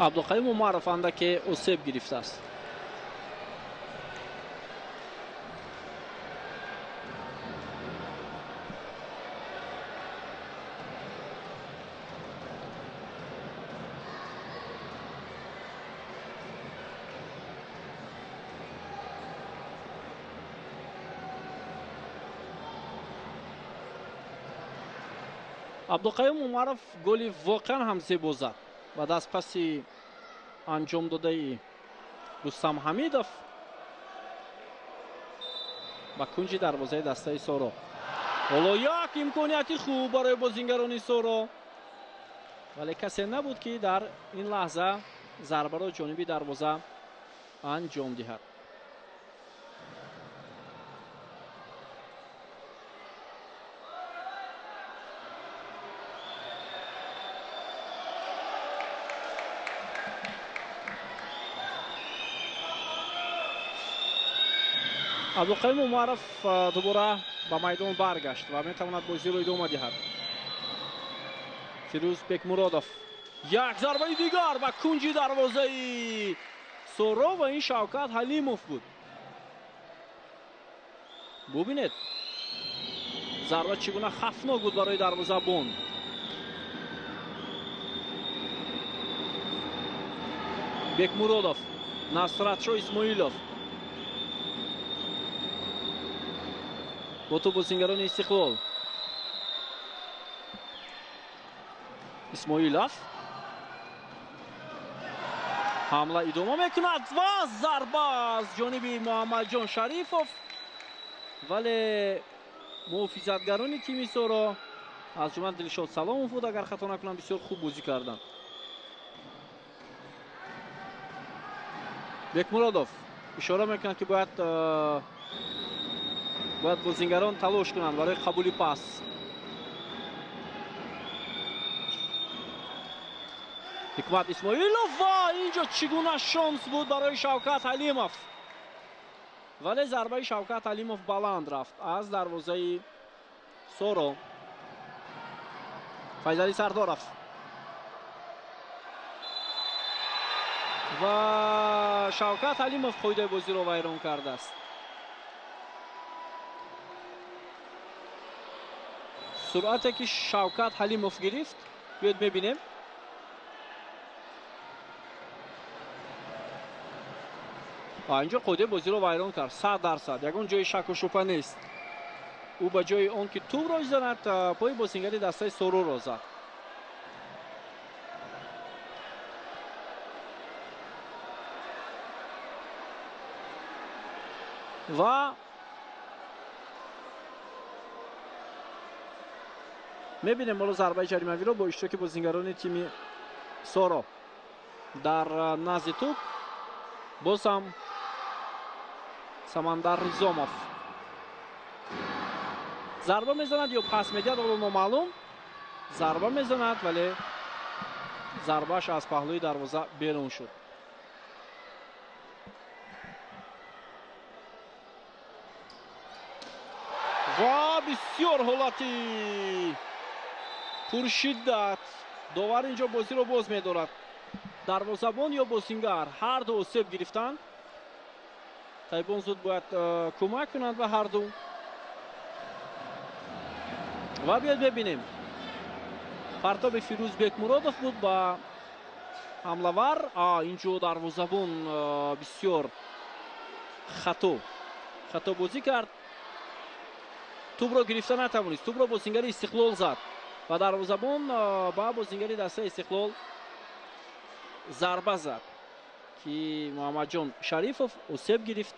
абдулқаим умаров андаке осеб гирифтааст. абдулқаим умаров голи воқеан ҳам зебо зад ба дастпаси анҷомдодаи рустам ҳамидов ба кунҷи дарвозаи дастаи соро. ҳоло як имконияти хуб барои бозингарони соро, вале касе набуд ки дар ин лаҳза зарбаро ҷониби дарвоза анҷом диҳад. абдулқаим умаров дубора ба майдон баргашт ва метавонад бозиро идома диҳад. фирӯз бекмуродов, як зарбаи дигар ба кунҷи дарвозаи соро ва ин Шавкат Ҳалимов буд. бубинед зарба чӣ гуна хафнок буд барои дарвозабон. бекмуродов, Насратшо Исмоилов бо ту бозингарони Истиқлол. Исмоилов ҳамла идома мекунад ва зарба аз ҷониби Муҳаммадҷон Шарифов, вале муҳофизатгарони тими соро аз ҷумла Дилшод Саломов буд, агар хато накунам, бисёр хуб бозӣ карданд. Бекмуродов ишора мекунад ки бояд бозингарон талош кунанд барои қабули пас. ҳикмат Исмоилов ва инҷо чӣ гуна шонс буд барои Шавкат Ҳалимов, вале зарбаи Шавкат Ҳалимов баланд рафт аз дарвозаи соро. Файзали Сардоров ва Шавкат Ҳалимов қоидаи бозиро вайрон кардааст. суръате ки Шавкат Ҳалимов гирифт, биёд мебинем. инҷо қоидаи бозиро вайрон кард 100%, ягон ҷои шаку шубҳа нест. ӯ ба ҷои он ки тӯбро изонад, пои бозингари дастаи соруро зад. ва мебинем моло зарбаи ҷаримавиро бо иштироки бозингарони тими соро дар назди тӯб. боз ҳам Самандар Ризомов зарба мезанад ё пас медиҳад, ҳоло номаълум. зарба мезанад, вале зарбааш аз паҳлӯи дарвоза берун шуд. ва бисёр ҳолати пуршиддат. довар инҷо бозиро боз медорад. дарвозабон ё бозингар ҳар ду осеб гирифтанд. тайбон зуд бояд кӯмак кунанд ба ҳар ду. ва биёд бебинем, партоби Фирӯз Бекмуродов буд ба ҳамлавар. инҷо дарвозабон бисёр хато бозӣ кард. тӯбро гирифта натавонист. тӯбро бозингари Истиқлол зад ва дарвозабон ба бозингари дастаи Истиқлол зарба зад ки Муҳаммадҷон Шарифов осеб гирифт.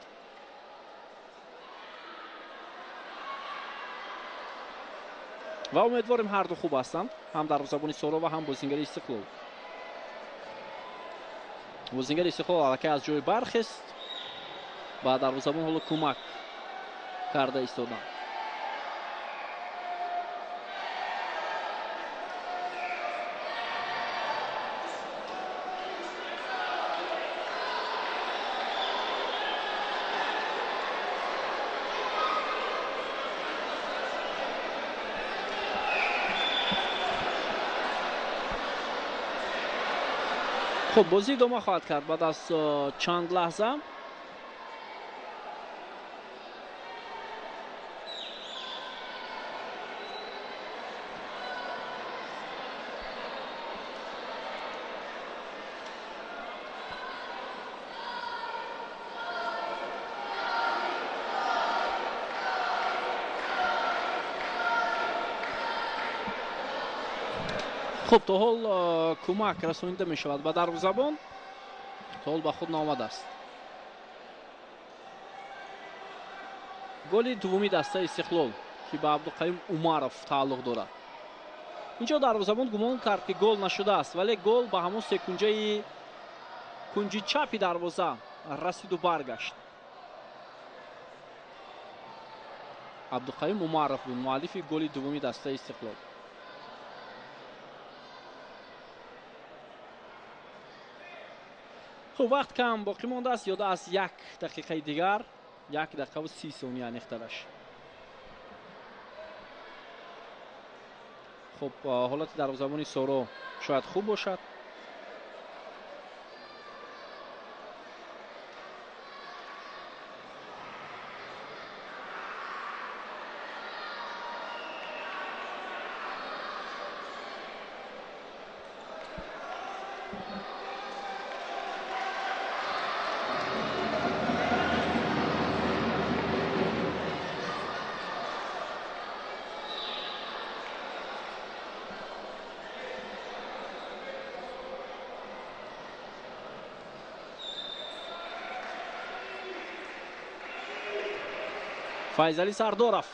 ва умедворим ҳарду хуб ҳастанд, ҳам дарвозабони Соро ва ҳам бозингари Истиқлол. бозингари Истиқлол аллакай аз ҷой бархест, ба дарвозабон ҳоло кӯмак карда истоданд. خب بازی ادامه خواهد کرد بعد از چند لحظه. خب تا حال کمک رسانیده می شود به دروازه‌بان، تا حال به خود نامده است. گل دومی دسته استقلال که به عبدالقیوم عمرов تعلق دارد. اینجا دروازه‌بان گمان کرد که گل نشده است، ولی گل به همون سکنجه کنجی چپی دروازه رسید و برگشت. عبدالقیوم عمرов بود مؤلف گل دومی دسته استقلال. خب وقت کم باقی مانده است، یا از 1 دقیقه دیگر 1 دقیقه و 30 ثانیه نختلش. خب حالت دروازه‌بانی سورو شاید خوب باشد. فایزعلی سردارов.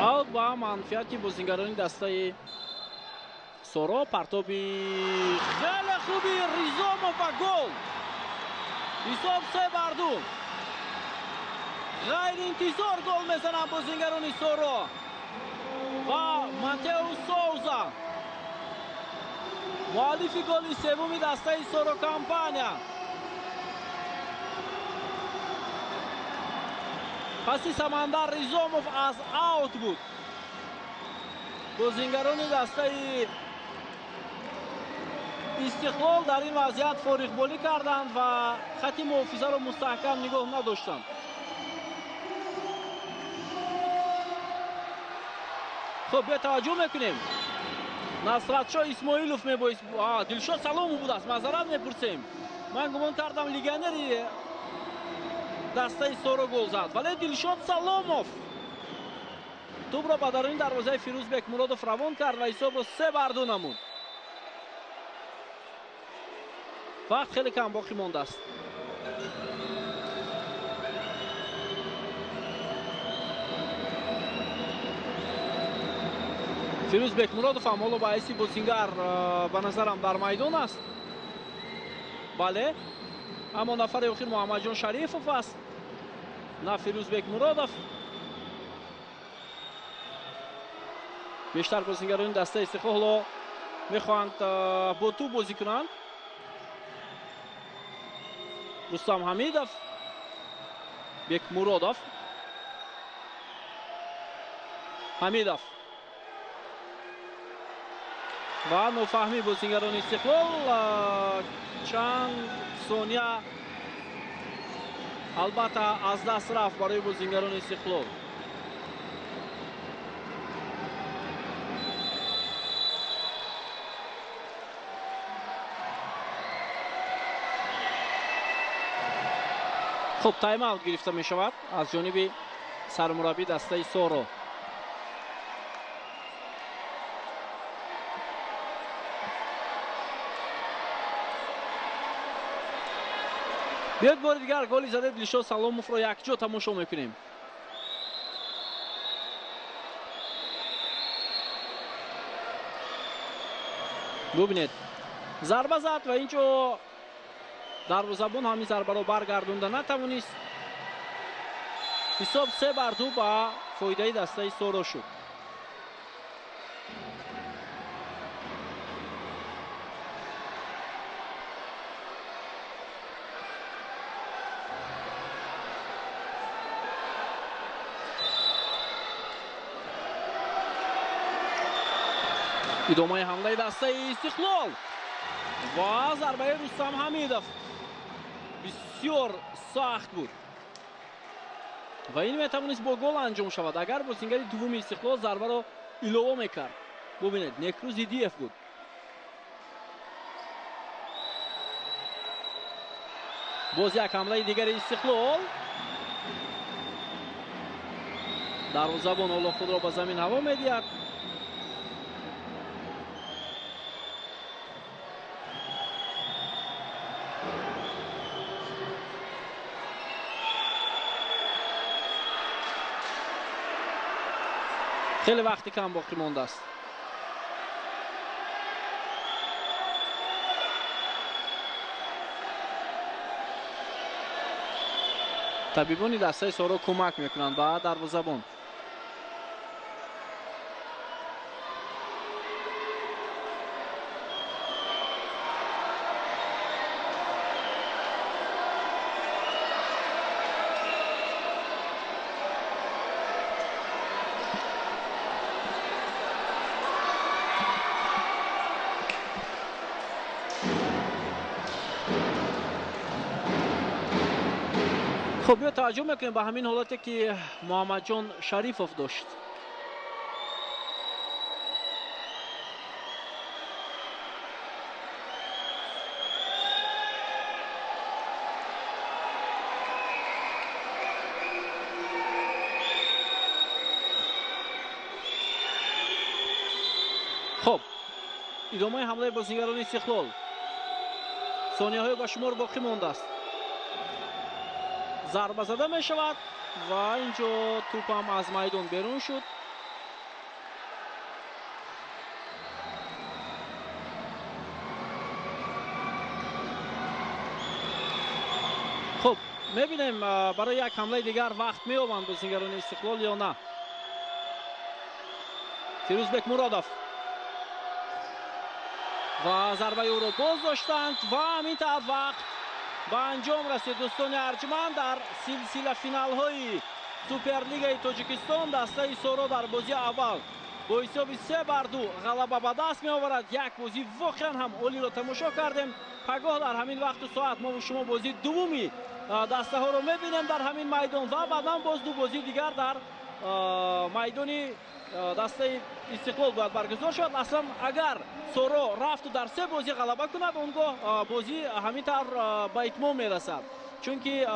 аут ба манфиати бозингарони дастаи Соро. партоби хеле хуби Ризомов ва гол. ҳисоб 3-2. ғайриинтизор гол мезананд бозингарони Соро ва Матео Соуза муаллифи голи севуми дастаи Соро компания. паси Самандар Ризомов аз аут буд. бозингарони дастаи استقلال در این وضعیت فارغ بالی کردند و خط محافظه را مستحکم نگاه نداشتند. خب به توجه میکنیم نصرتشاه اسماعیلوف میبایست. دلشاد سلامو بود است، معذرت میپرسیم. من گمان کردم لیگنری دسته سورو گل زد، ولی دلشاد سلاموف توپ را به درون دروازه فیروزبک مرادوف روان کرد و حساب را 3-2 نمود. وقت خیلی کم باقی مانده است. فیروزبک مرادوف هم حالا با حیث بازیگر به نظرم در میدان است. بله، اما نفر اخیر محمد جان شریفوف است، نه فیروزبک مرادوف. بیشتر بازیگران دسته استقلال میخواهند با تو بازی کنند. رستم حمیدов، بک مرادوف، حمیدов و نوفهمی بازیگران استقلال. چند ثانیه البته از دست رفت برای بازیگران استقلال. خب تایم اوت گرفته می شود از جانب سرمربی دسته سورو. بیاید بار دیگر گلی زده دلشاد سلاموف را یک جا تماشا میکنیم. ببینید ضربه زد و اینجا دروازه‌بان همین ضربه رو برگردونده نتوانست. حساب 3-2 با فایده دسته سورو شد. ادامه حمله دسته استقلال و ضربه رستم حمیدов بسیار سخت بود و این میتوانست با گل انجام شود اگر بازیگری دوم استقلال ضربه را ایلوه میکرد. ببینید نکروز دیف بود. باز یک حمله دیگر استقلال. دروازه‌بان حالا خود را به زمین هوا میدهد. خیلی وقتی کم باقی مانده است. طبیبان دسته سورو کمک میکنند به دروازه‌بان. خب بیا توجه میکنیم به همین حالتی که محمد جان شریفوف داشت. خب ادامه حمله بازیگران استقلال. ثانیه‌های به شمار باقی مانده است. ضربه زده می شود و اینجا توپ هم از میدان بیرون شد. خب میبینیم برای یک حمله دیگر وقت میابند بازیگران استقلال یا نه. فیروزبک مرادov و ضربه او را باز داشتند و همین طرف وقت به انجام رسید. دوستان ارجمند در سلسله فینال های سوپرلیگ تاجیکستان دسته سورو در بازی اول با حساب 3-2 غلبه به دست می آورد. یک بازی واقعا هم عالی را تماشا کردیم. پگاه در همین وقت و ساعت ما و شما بازی دومی دسته ها را میبینیم در همین میدان و بعدا باز دو بازی دیگر در میدانی دسته استقلال باید برگزار شد. اصلا اگر سورو رفت و در 3 بازی غلبه کند اونگاه بازی همینطور به اتمام میرسد چون که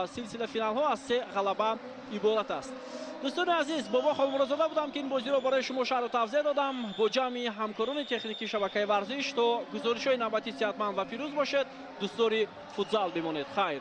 سلسله فینال ها از 3 غلبه عبارت است. دوستان عزیز بابا خالمرادزاده بودم که این بازی را برای شما شرح و توضیح دادم با جمع همکاران تکنیکی شبکه ورزش. تا گزارش های نوبتی صحتمند و پیروز باشد. دوستدار فوتزال بمانید. خیر.